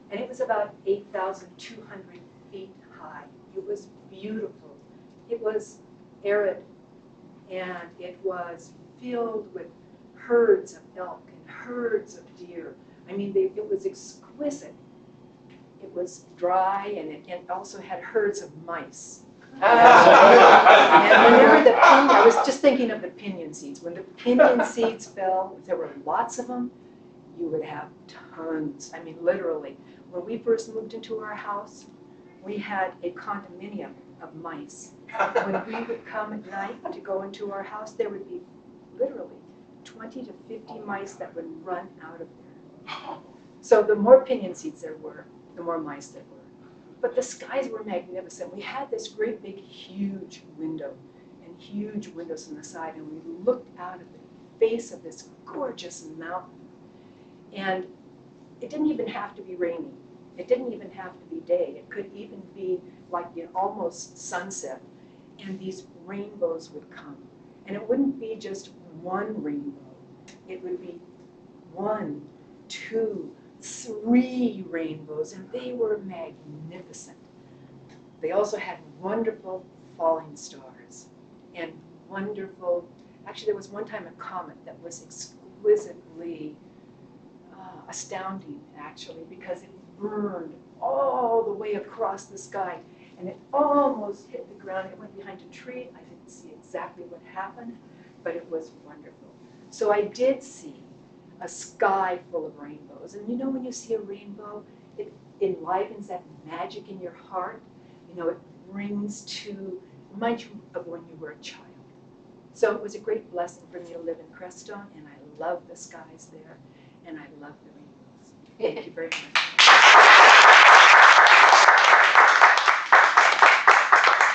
and it was about 8,200 feet high. It was beautiful. It was arid, and it was filled with herds of elk and herds of deer. I mean, it was exquisite. It was dry, and it also had herds of mice. And whenever I was just thinking of the pinyon seeds. When the pinyon seeds fell, if there were lots of them, you would have tons. I mean, literally. When we first moved into our house, we had a condominium of mice. When we would come at night to go into our house, there would be literally 20 to 50 mice that would run out of there. So the more pinyon seeds there were, the more mice there were. But the skies were magnificent. We had this great big huge window and huge windows on the side, and we looked out at the face of this gorgeous mountain. And it didn't even have to be rainy. It didn't even have to be day. It could even be like almost sunset, and these rainbows would come. And it wouldn't be just one rainbow. It would be 1, 2, 3 rainbows, and they were magnificent. They also had wonderful falling stars and wonderful, actually there was one time a comet that was exquisitely astounding, actually, because it burned all the way across the sky, and it almost hit the ground. It went behind a tree. I didn't see exactly what happened, but it was wonderful. So I did see a sky full of rainbows. And you know, when you see a rainbow, it enlivens that magic in your heart. You know, it reminds you of when you were a child. So it was a great blessing for me to live in Crestone, and I love the skies there, and I love the rainbows. Thank you very much.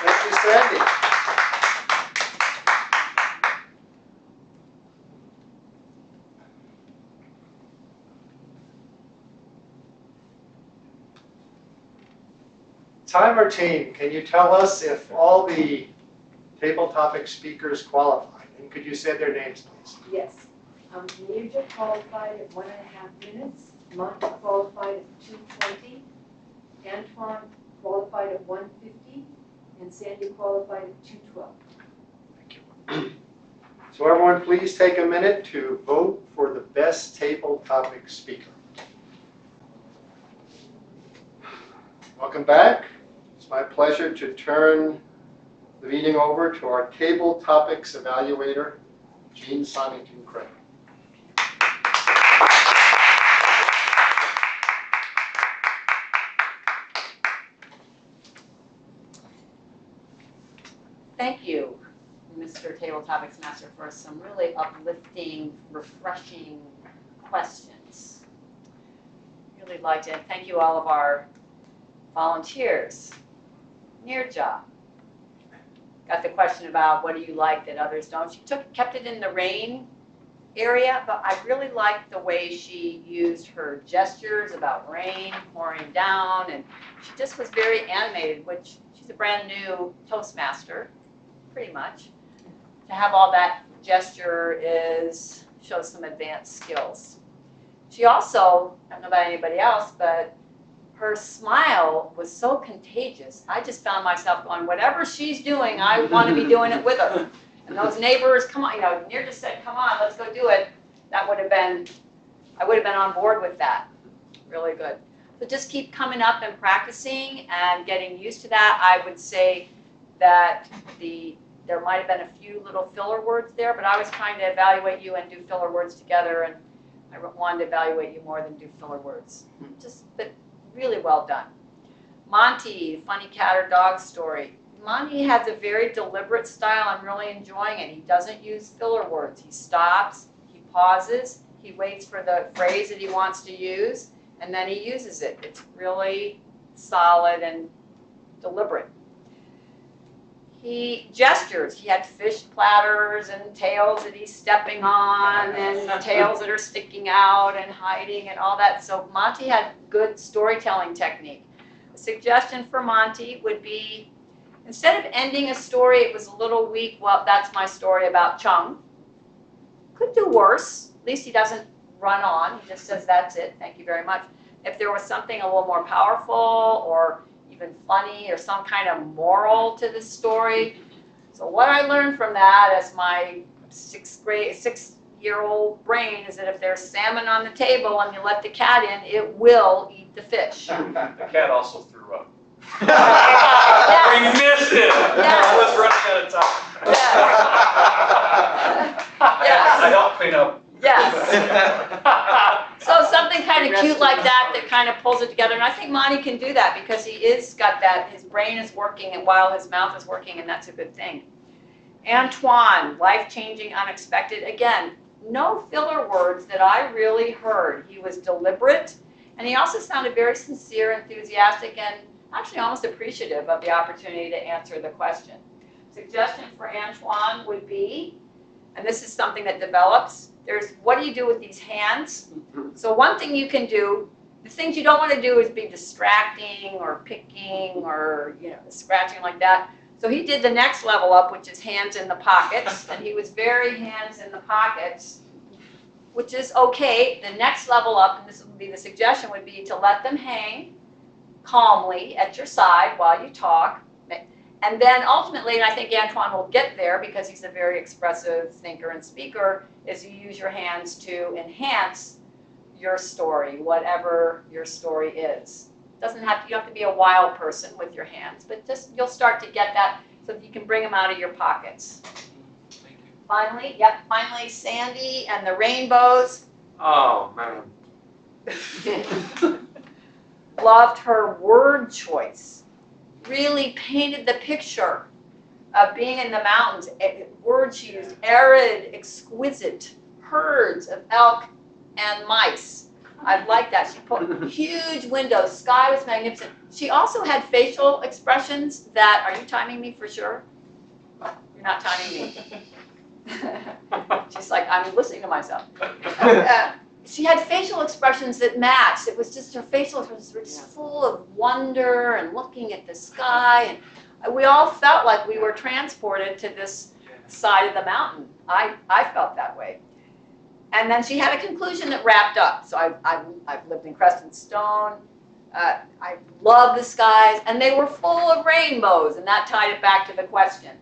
Thank you, Sandy. Timer team, can you tell us if all the table topic speakers qualified? And could you say their names, please? Yes. Nirja qualified at 1.5 minutes. Monty qualified at 2:20. Antoine qualified at 1:50. And Sandy qualified at 2:12. Thank you. So everyone, please take a minute to vote for the best table topic speaker. Welcome back. It's my pleasure to turn the meeting over to our table topics evaluator, Jean Sonnington-Craig. Thank you, Mr. Table Topics Master, for some really uplifting, refreshing questions. Really liked it. Thank you all of our volunteers. Nirja got the question about what do you like that others don't. She kept it in the rain area, but I really liked the way she used her gestures about rain pouring down, and she just was very animated, which she's a brand new Toastmaster, pretty much. To have all that gesture shows some advanced skills. She also, I don't know about anybody else, but her smile was so contagious. I just found myself going, whatever she's doing, I want to be doing it with her. And those neighbors, come on, Near just said, come on, let's go do it. That would have been, I would have been on board with that. Really good. So just keep coming up and practicing and getting used to that. I would say that there might have been a few little filler words there, but I was trying to evaluate you and do filler words together, and I wanted to evaluate you more than do filler words. But really well done. Monty, funny cat or dog story. Monty has a very deliberate style. I'm really enjoying it. He doesn't use filler words. He stops, he pauses, he waits for the phrase that he wants to use, and then he uses it. It's really solid and deliberate. He gestures. He had fish platters and tails that he's stepping on and tails that are sticking out and hiding and all that. So Monty had good storytelling technique. A suggestion for Monty would be, instead of ending a story, it was a little weak, well, that's my story about Chung. Could do worse. At least he doesn't run on. He just says, that's it. Thank you very much. If there was something a little more powerful or even funny or some kind of moral to the story. So what I learned from that as my 8-year-old brain is that if there's salmon on the table and you let the cat in, it will eat the fish. The cat also threw up. Yes. We missed it. Yes. I was running out of time. Yes. I helped clean up. Yes. So something kind of cute like that kind of pulls it together. And I think Monty can do that because he is got that, his brain is working and while his mouth is working, and that's a good thing. Antoine, life-changing, unexpected. Again, no filler words that I really heard. He was deliberate, and he also sounded very sincere, enthusiastic, and actually almost appreciative of the opportunity to answer the question. Suggestion for Antoine would be, and this is something that develops, there's what do you do with these hands? So one thing you can do, the things you don't want to do is be distracting or picking or scratching like that. So he did the next level up, which is hands in the pockets, and he was very hands in the pockets, which is okay. The next level up, and this would be the suggestion, would be to let them hang calmly at your side while you talk. And then ultimately, and I think Antoine will get there because he's a very expressive thinker and speaker, is you use your hands to enhance your story, whatever your story is. Doesn't have to, you don't have to be a wild person with your hands, but just you'll start to get that so that you can bring them out of your pockets. Thank you. Finally, Sandy and the rainbows. Oh, man. Loved her word choice. Really painted the picture of being in the mountains. Words she used, arid, exquisite, herds of elk and mice. I like that. She put huge windows, sky was magnificent. She also had facial expressions that, are you timing me for sure? You're not timing me. She's like, I'm listening to myself. She had facial expressions that matched. It was just, her facial expressions were just full of wonder and looking at the sky. And we all felt like we were transported to this side of the mountain. I felt that way. And then she had a conclusion that wrapped up. So I've lived in Creston Stone. I love the skies. And they were full of rainbows. And that tied it back to the question.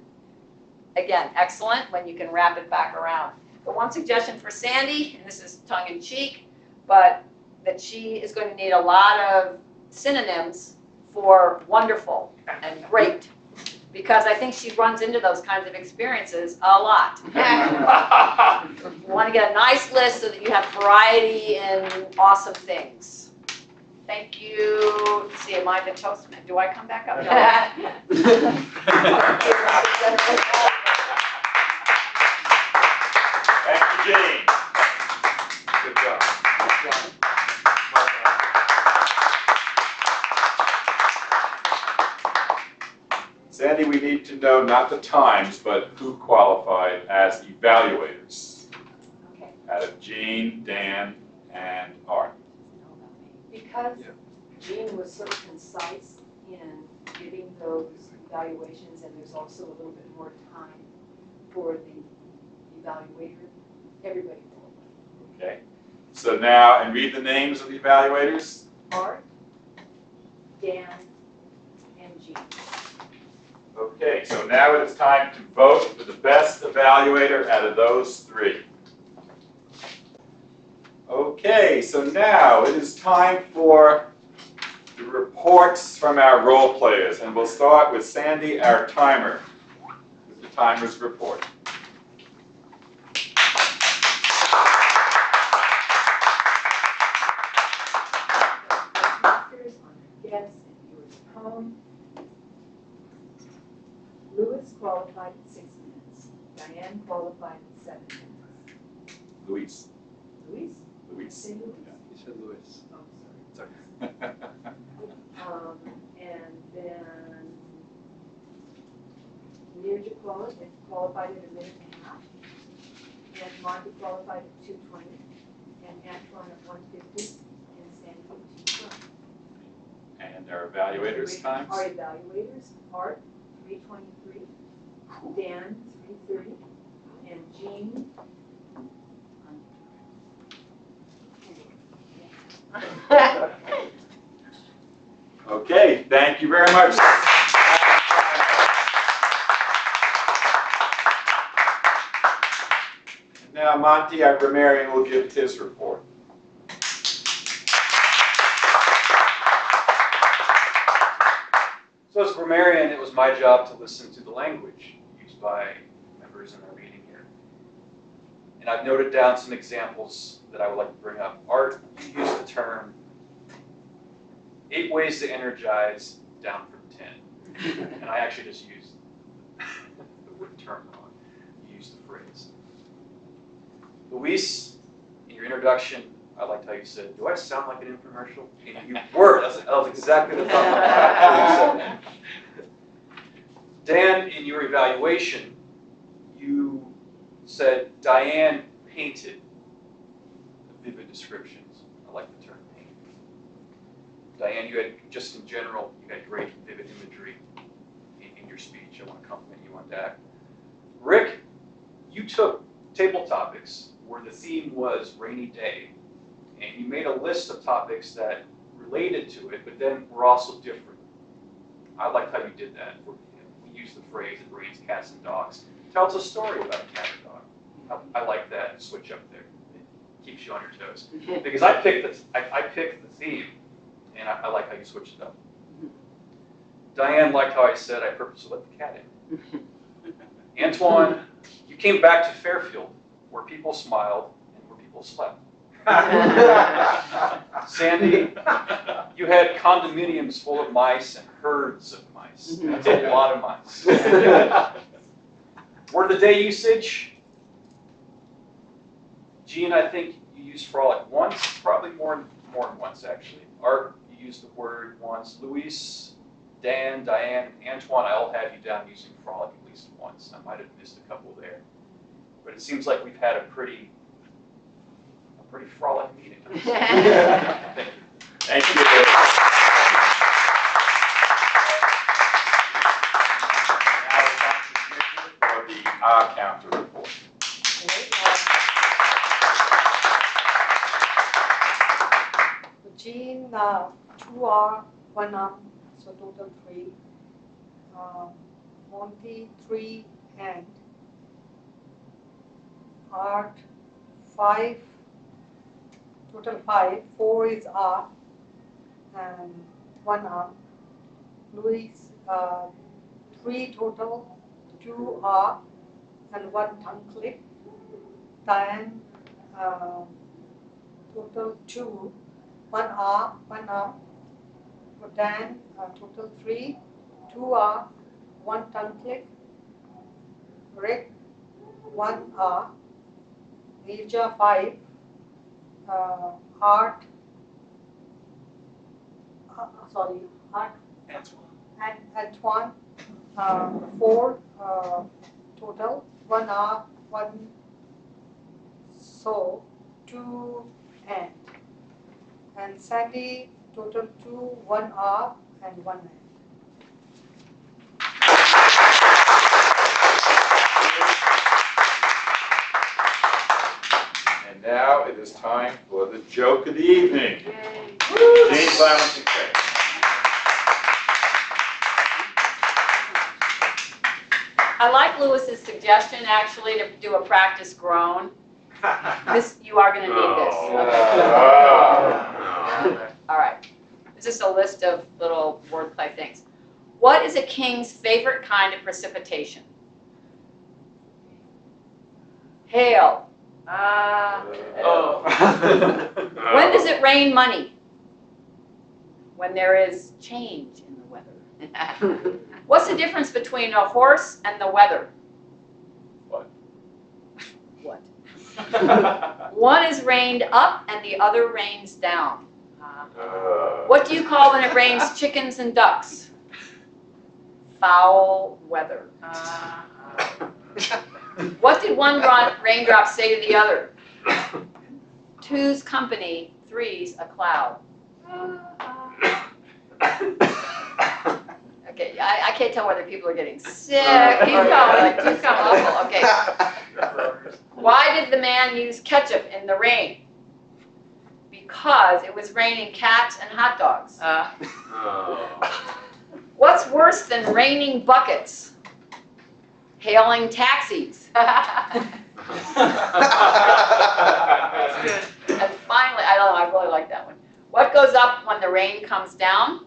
Again, excellent when you can wrap it back around. But one suggestion for Sandy, and this is tongue-in-cheek, but that she is going to need a lot of synonyms for wonderful and great, because I think she runs into those kinds of experiences a lot. You want to get a nice list so that you have variety in awesome things. Thank you. Let's see, am I the Toastmaster? Do I come back up? No. Thank you, Jane. Good job. Sandy, we need to know not the times, but who qualified as evaluators Okay. out of Jean, Dan, and Art. Because Jean was so concise in giving those evaluations, and there's also a little bit more time for the evaluator, everybody will. Okay. So now, and read the names of the evaluators. Art, Dan, and Jean. Okay, so now it is time to vote for the best evaluator out of those three. Okay, so now it is time for the reports from our role players, and we'll start with Sandy, our timer, with the timer's report. Toastmasters on their guests and viewers at home. Lewis qualified at 6 minutes. Diane qualified at 7 minutes. Luis. Luis? Luis. Say Luis. You said Lewis. Oh, sorry. It's okay. And then Nirja qualified at 1.5 minutes. And Monty qualified at 2:20. And Antoine at 1:50. And Sandy at 2:20. And our evaluators' times? Our evaluators, Art, 3:23. Dan, 3:30. And Jean, Okay, thank you very much. Now Now Monty, our grammarian, will give his report. So as a grammarian, it was my job to listen to the language used by members in our meeting here. And I've noted down some examples that I would like to bring up. Art, you used the term 8 ways to energize down from 10. And I actually just used the word term wrong. You used the phrase. Luis, in your introduction, I liked how you said, "Do I sound like an infomercial?" And you were. That was exactly the thought. Dan, in your evaluation, you said Diane painted the vivid descriptions. I like the term paint. Diane, you had, just in general, you had great vivid imagery in your speech. I want to compliment you on that. Rick, you took table topics where the theme was rainy day, and you made a list of topics that related to it, but then were also different. I liked how you did that. We used the phrase, "it rains cats and dogs." Tell us a story about a cat or dog. I like that switch up there. It keeps you on your toes. Because I picked the theme, and I like how you switched it up. Diane liked how I said I purposely let the cat in. Antoine, you came back to Fairfield, where people smiled and where people slept. Sandy, you had condominiums full of mice and herds of mice. That's a lot of mice. Word of the day usage. Gene, I think you used frolic once, probably more than once actually. Art, you used the word once. Luis, Dan, Diane, Antoine, I all have you down using frolic at least once. I might have missed a couple there. But it seems like we've had a pretty frolic meeting. Thank you. Thank you. Now it's time for the counter report. Jean, 2 R, 1 arm, so total 3. Monty, 3 hand. Art, 5, total 5. 4 is R and 1 arm. Louis, 3 total, 2 R and 1 tongue click. Diane, total 2, 1 R, 1 arm. For Dan, total 3, 2 R, 1 tongue click. Rick, 1 R. Nirja, 5. Art, Art and Antoine, 4 total, 1 R, 1 so, 2 and Sandy, total 2, 1 R and 1 and. And now it is time for the joke of the evening. Gene, silence, and credit. I like Lewis's suggestion, actually, to do a practice groan. You are going to need this. All right. This is a list of little wordplay things. What is a king's favorite kind of precipitation? Hail. When does it rain money? When there is change in the weather. What's the difference between a horse and the weather? What? What? One is rained up and the other rains down. What do you call when it rains chickens and ducks? Foul weather. What did one raindrop say to the other? Two's company, three's a cloud. Okay, I can't tell whether people are getting sick. He's kind of awful. Okay. Why did the man use ketchup in the rain? Because it was raining cats and hot dogs. What's worse than raining buckets? Hailing taxis. That's good. And finally, I don't know, I really like that one. What goes up when the rain comes down?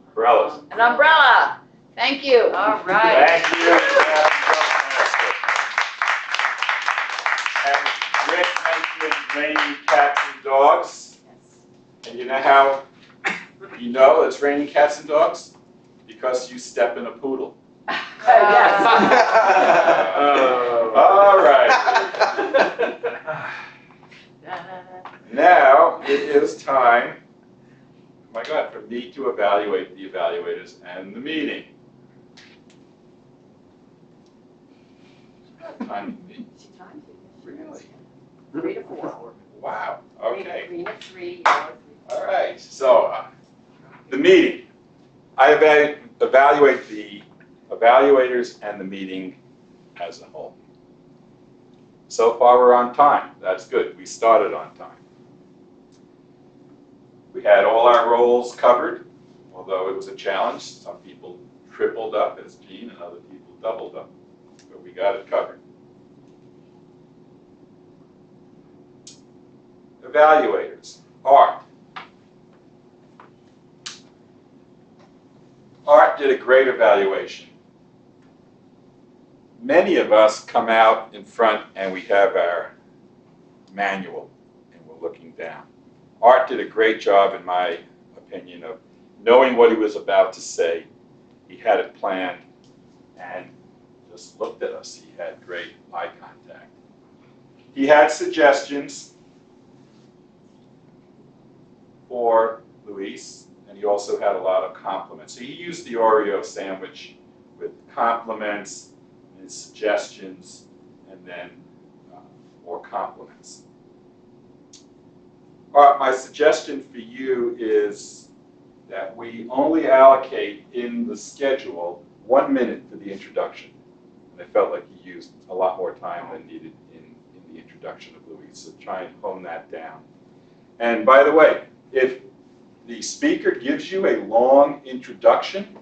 Umbrellas. An umbrella. Thank you. All right. Thank you. And Rick mentioned raining cats and dogs. And you know how you know it's raining cats and dogs? Because you step in a poodle. Yes. All right. Now it is time, oh my God, for me to evaluate the evaluators and the meeting. Time to meet. She timed it. Really? 3 to 4. Wow. Okay. Green at 3, yellow at 3. All right. So the meeting. I evaluate the evaluators and the meeting as a whole. So far, we're on time. That's good. We started on time. We had all our roles covered, although it was a challenge. Some people tripled up as Gene and other people doubled up, but we got it covered. Evaluators. Art. Art did a great evaluation. Many of us come out in front and we have our manual and we're looking down. Art did a great job, in my opinion, of knowing what he was about to say. He had it planned and just looked at us. He had great eye contact. He had suggestions for Luis, and he also had a lot of compliments. So he used the Oreo sandwich with compliments and suggestions, and then more compliments. My suggestion for you is that we only allocate in the schedule 1 minute for the introduction. And I felt like he used a lot more time than needed in the introduction of Luis, so try and hone that down. And by the way, if the speaker gives you a long introduction,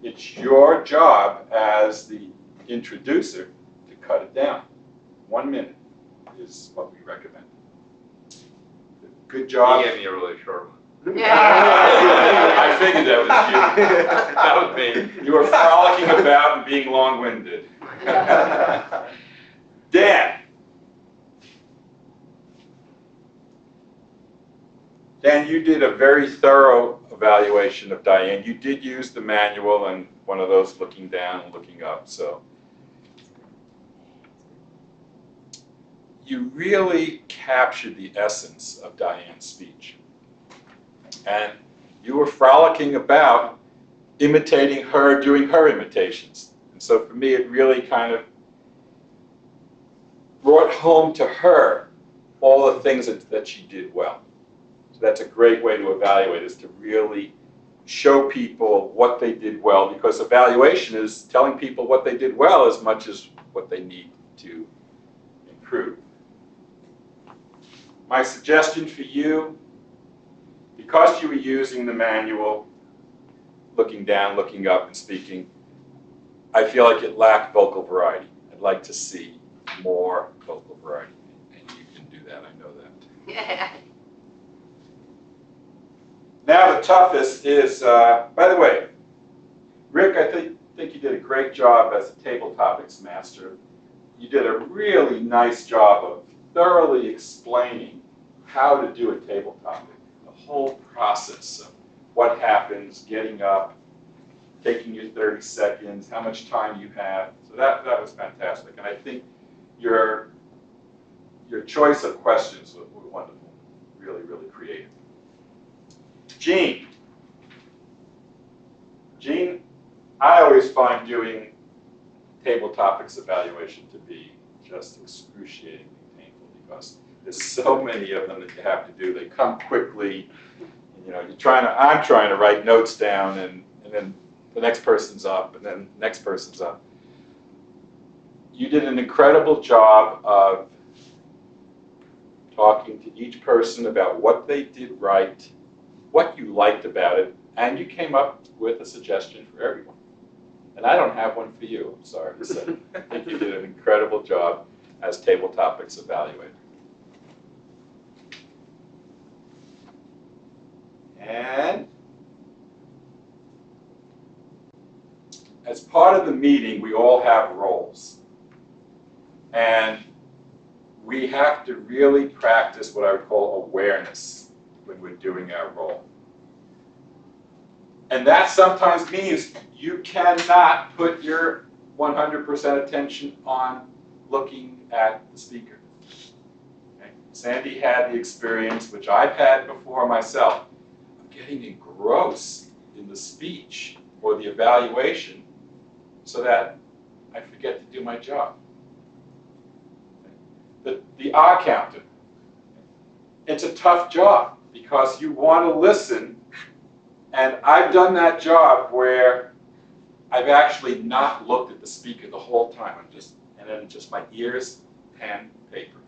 it's your job as the introducer to cut it down. 1 minute is what we recommend. Good job. He gave me a really short one. I figured that was you. That was me. You were frolicking about and being long-winded. Dan. Dan, you did a very thorough evaluation of Diane. You did use the manual and one of those looking down and looking up, so. You really captured the essence of Diane's speech. And you were frolicking about imitating her, doing her imitations. And so for me, it really kind of brought home to her all the things that she did well. So that's a great way to evaluate, is to really show people what they did well, because evaluation is telling people what they did well as much as what they need to improve. My suggestion for you, because you were using the manual, looking down, looking up, and speaking, I feel like it lacked vocal variety. I'd like to see more vocal variety, and you can do that, I know that. Now the toughest is, by the way, Rick, I think you did a great job as a table topics master. You did a really nice job of thoroughly explaining how to do a table topic, the whole process of what happens, getting up, taking your 30 seconds, how much time you have. So that was fantastic. And I think your choice of questions were wonderful, really, really creative. Gene, I always find doing table topics evaluation to be just excruciatingly painful, because there's so many of them that you have to do. They come quickly. You know, I'm trying to write notes down, and then the next person's up, and then the next person's up. You did an incredible job of talking to each person about what they did right, what you liked about it, and you came up with a suggestion for everyone. And I don't have one for you, I'm sorry to say. I think you did an incredible job as Table Topics Evaluator. And as part of the meeting, we all have roles. And we have to really practice what I would call awareness when we're doing our role. And that sometimes means you cannot put your 100% attention on looking at the speaker. Okay? Sandy had the experience, which I've had before myself, of getting engrossed in the speech or the evaluation so that I forget to do my job. The R counter. It's a tough job because you want to listen, and I've done that job where I've actually not looked at the speaker the whole time. And then just my ears, pen, paper.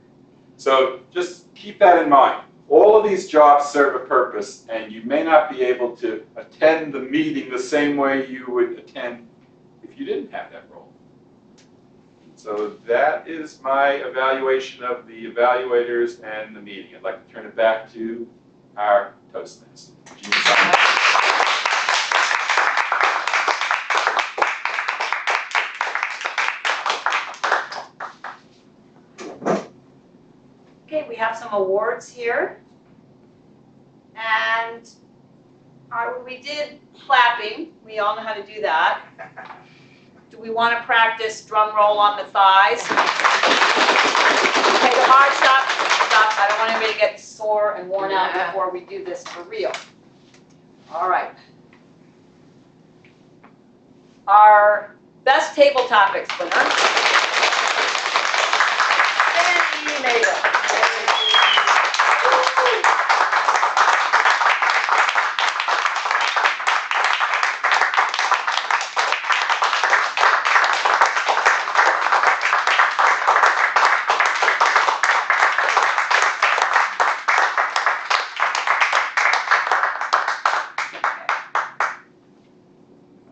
So just keep that in mind. All of these jobs serve a purpose, and you may not be able to attend the meeting the same way you would attend if you didn't have that role. So that is my evaluation of the evaluators and the meeting. I'd like to turn it back to our Toastmaster. Okay, we have some awards here. And we did clapping. We all know how to do that. Do we want to practice drum roll on the thighs? Okay, the hard stop. I don't want anybody to get sore and worn out before we do this for real. All right. Our best table topics winner, Sandy Nader.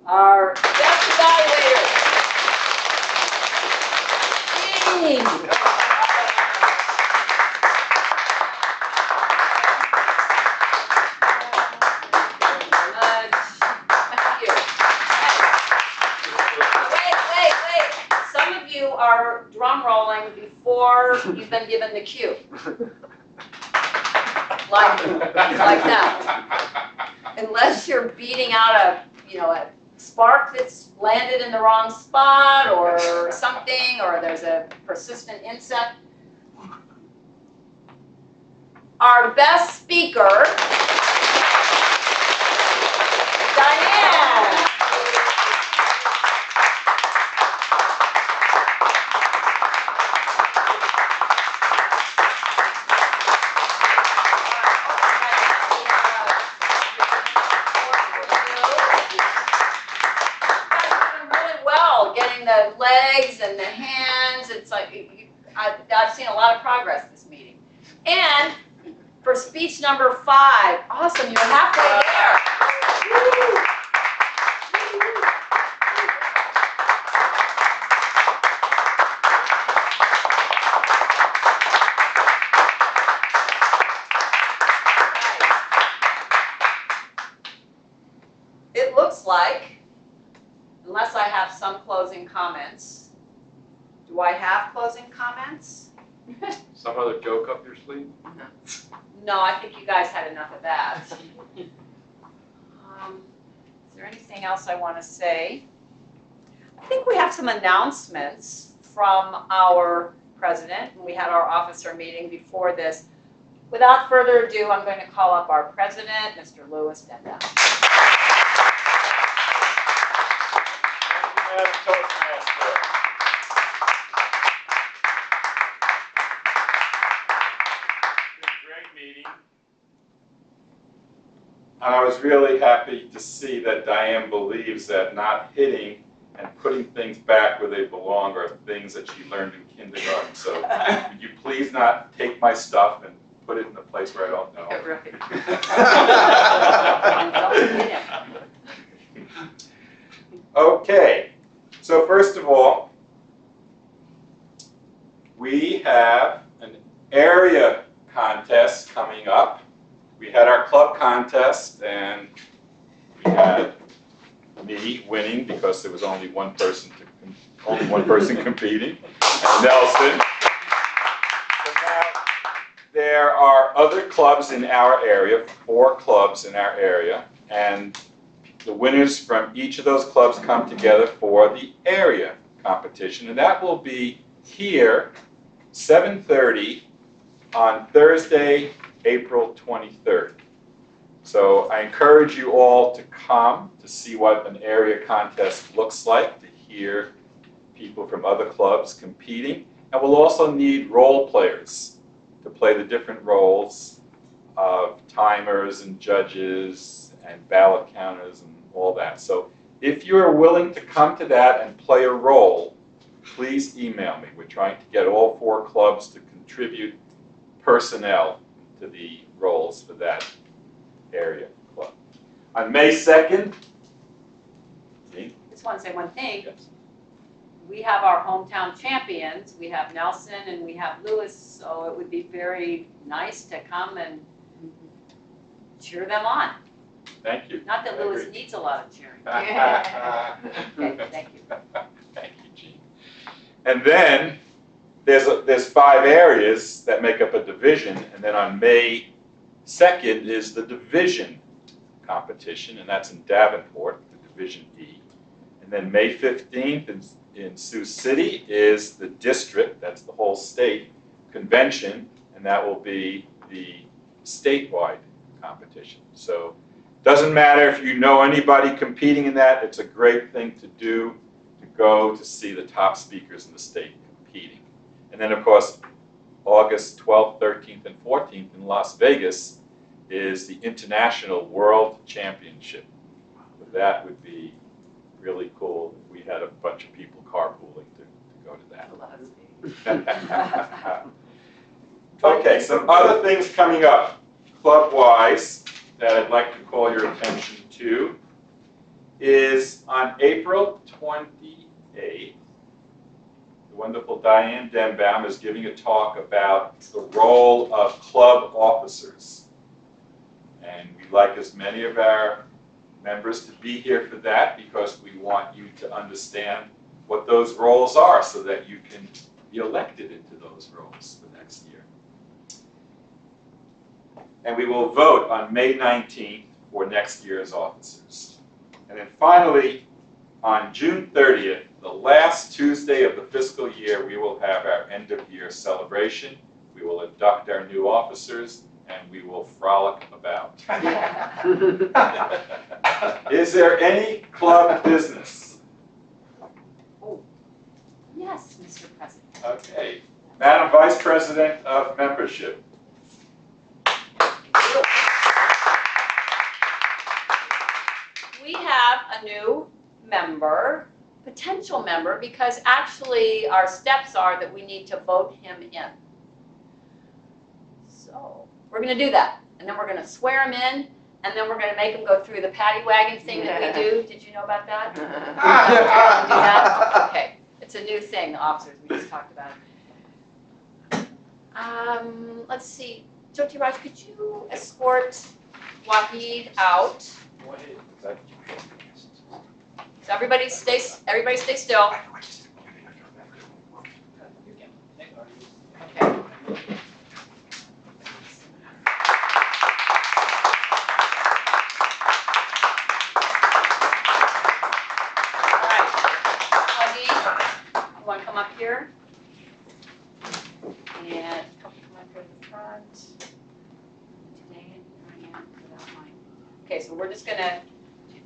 Our best evaluator, Jean. Wait. Some of you are drum rolling before you've been given the cue. Like that. Unless you're beating out a spark that's landed in the wrong spot or something, or there's a persistent insect. Our best speaker, Diane. The legs and the hands, it's like I've seen a lot of progress this meeting. And for speech number 5, awesome, you're halfway there. It looks like, unless I have some closing comments. Do I have closing comments? Some other joke up your sleeve? No, I think you guys had enough of that. Is there anything else I want to say? I think we have some announcements from our president. We had our officer meeting before this. Without further ado, I'm going to call up our president, Mr. Lewis Dembaum. Toastmaster. It's been a great meeting. And I was really happy to see that Diane believes that not hitting and putting things back where they belong are things that she learned in kindergarten. So would you please not take my stuff and put it in a place where I don't know? Right. Okay. So first of all, we have an area contest coming up. We had our club contest, and we had me winning because there was only one person competing, and Nelson. So now there are other clubs in our area, 4 clubs in our area, and the winners from each of those clubs come together for the area competition, and that will be here, 7:30 on Thursday, April 23rd. So I encourage you all to come to see what an area contest looks like, to hear people from other clubs competing. And we'll also need role players to play the different roles of timers and judges and ballot counters and all that. So if you're willing to come to that and play a role, please email me. We're trying to get all 4 clubs to contribute personnel to the roles for that area club. On May 2nd, Just want to say one thing. yes. We have our hometown champions. We have Nelson and we have Lewis, so it would be very nice to come and cheer them on. Thank you. Not that I Lewis agree. needs a lot of cheering. Okay, thank you. Thank you, Gene. And then there's 5 areas that make up a division, and then on May 2nd is the division competition, and that's in Davenport, the Division E. And then May 15th in Sioux City is the district, that's the whole state, convention, and that will be the statewide competition. So doesn't matter if you know anybody competing in that, it's a great thing to do, to go to see the top speakers in the state competing. And then of course, August 12th, 13th, and 14th in Las Vegas is the International World Championship. That would be really cool if we had a bunch of people carpooling to go to that. Okay, some other things coming up club-wise that I'd like to call your attention to is on April 28th, the wonderful Lewis Dembaum is giving a talk about the role of club officers. And we'd like as many of our members to be here for that because we want you to understand what those roles are so that you can be elected into those roles for next year. And we will vote on May 19th for next year's officers. And then finally, on June 30th, the last Tuesday of the fiscal year, we will have our end-of-year celebration. We will induct our new officers, and we will frolic about. Is there any club business? Yes, Mr. President. Okay. Madam Vice President of Membership. We have a new member, potential member, because actually our steps are that we need to vote him in. So we're going to do that, and then we're going to swear him in, and then we're going to make him go through the paddy wagon thing that we do. Did you know about that? Do that? Okay, it's a new thing, the officers, we just talked about it. Let's see, Jyoti Raj, could you escort Wahid out? So everybody stay still. Okay. Come up here, and come up here to the front. Today, without mine. Okay, so we're just gonna,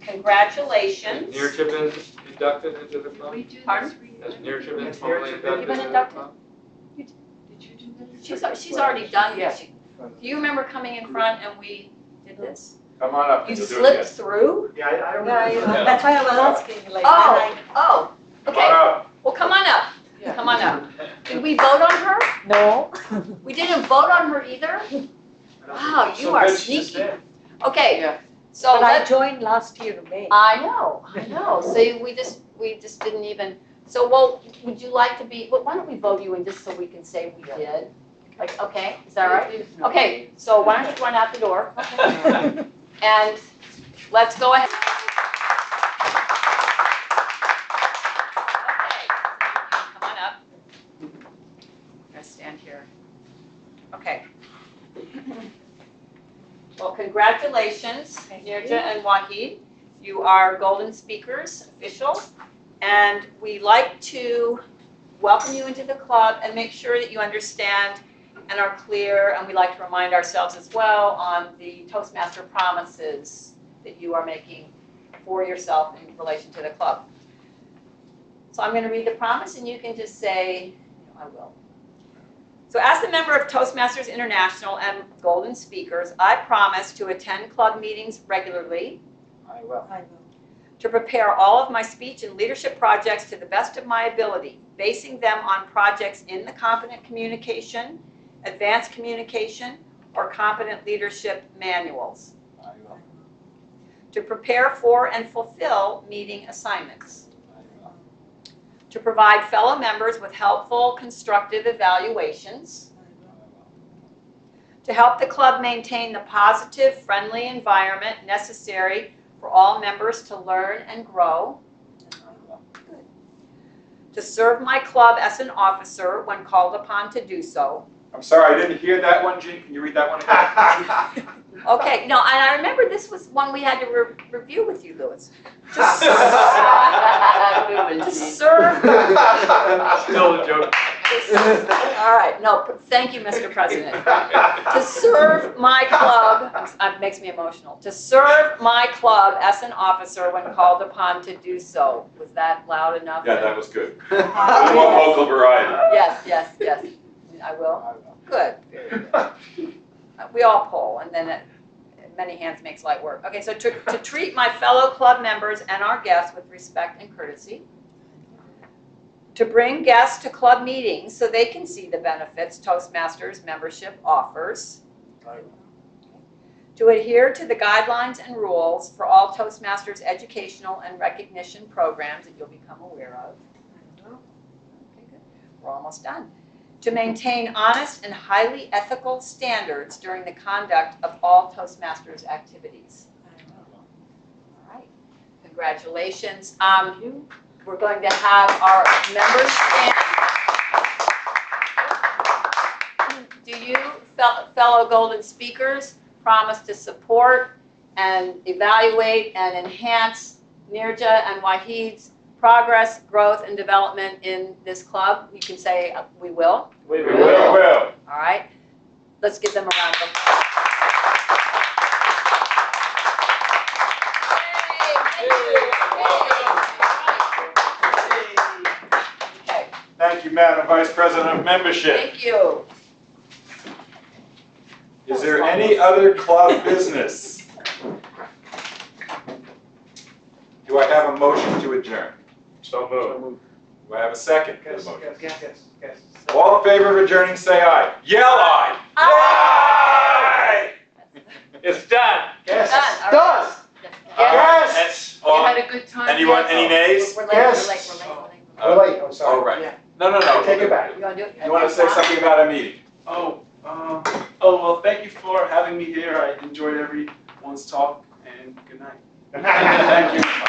congratulations. Has Nirja been inducted into the club? Pardon? Has Nirja been Has formally Nirja been inducted into the inducted? club? Did you do that? She's already done Yeah. this. Do you remember coming in front and we did this? Come on up. You We'll do it slipped again. through? Yeah, I don't Yeah, that's why I was asking, like, Oh, oh, Come okay. on up. Well, come on up. Yeah. Come on up. Did we vote on her? no. We didn't vote on her either? Wow, you are sneaky. Okay, Yeah. So But I let's, joined last year, May. I know. See, we just didn't even, so well, would you like to be, well, why don't we vote you in just so we can say we did? Like, okay, is that right? Okay, so why don't you run out the door? And let's go ahead. Okay, come on up. I'm gonna stand here. Okay. Well, congratulations, Nirja and Wahid. You are Golden Speakers official, and we like to welcome you into the club and make sure that you understand and are clear, and we like to remind ourselves as well on the Toastmaster promises that you are making for yourself in relation to the club. So I'm going to read the promise, and you can just say, I will. So as a member of Toastmasters International and Golden Speakers, I promise to attend club meetings regularly. I will. To prepare all of my speech and leadership projects to the best of my ability, basing them on projects in the competent communication, advanced communication, or competent leadership manuals. I will. To prepare for and fulfill meeting assignments. I will. To provide fellow members with helpful, constructive evaluations. To help the club maintain the positive, friendly environment necessary for all members to learn and grow. Good. To serve my club as an officer when called upon to do so. I'm sorry, I didn't hear that one, Jean. Can you read that one again? Okay, no, and I remember this was one we had to review with you, Lewis. To serve. Still a joke. All right, no, thank you, Mr. President. To serve my club, it makes me emotional. To serve my club as an officer when called upon to do so. Was that loud enough? Yeah, that was good. We want vocal variety. Yes, yes, yes. I will. I will. Good. Very good. We all poll, and then many hands makes light work. Okay, so to treat my fellow club members and our guests with respect and courtesy. To bring guests to club meetings so they can see the benefits Toastmasters membership offers. I will. To adhere to the guidelines and rules for all Toastmasters educational and recognition programs that you'll become aware of. Okay, good. We're almost done. To maintain honest and highly ethical standards during the conduct of all Toastmasters activities. All right, congratulations. We're going to have our members stand. Do you, fellow Golden Speakers, promise to support and evaluate and enhance Nirja and Wahid's progress, growth, and development in this club? You can say, we will. We will. All right. Let's give them a round of applause. Okay. Thank you, Madam Vice President of Membership. Thank you. Is there any other club business? Do I have a motion to adjourn? So moved. Do I have a second for the Yes, motion? yes. All in favor of adjourning, say aye. Yell aye. Aye! It's done. Yes. Done. All Done. right. Yes. You had a good time. Anyone, any nays? We're late, Yes. we're late. We're late, I'm Oh, sorry. right. Yeah. No. Take it back. You want to do it? You want to say something about our meeting? Well, thank you for having me here. I enjoyed everyone's talk, and good night. Thank you.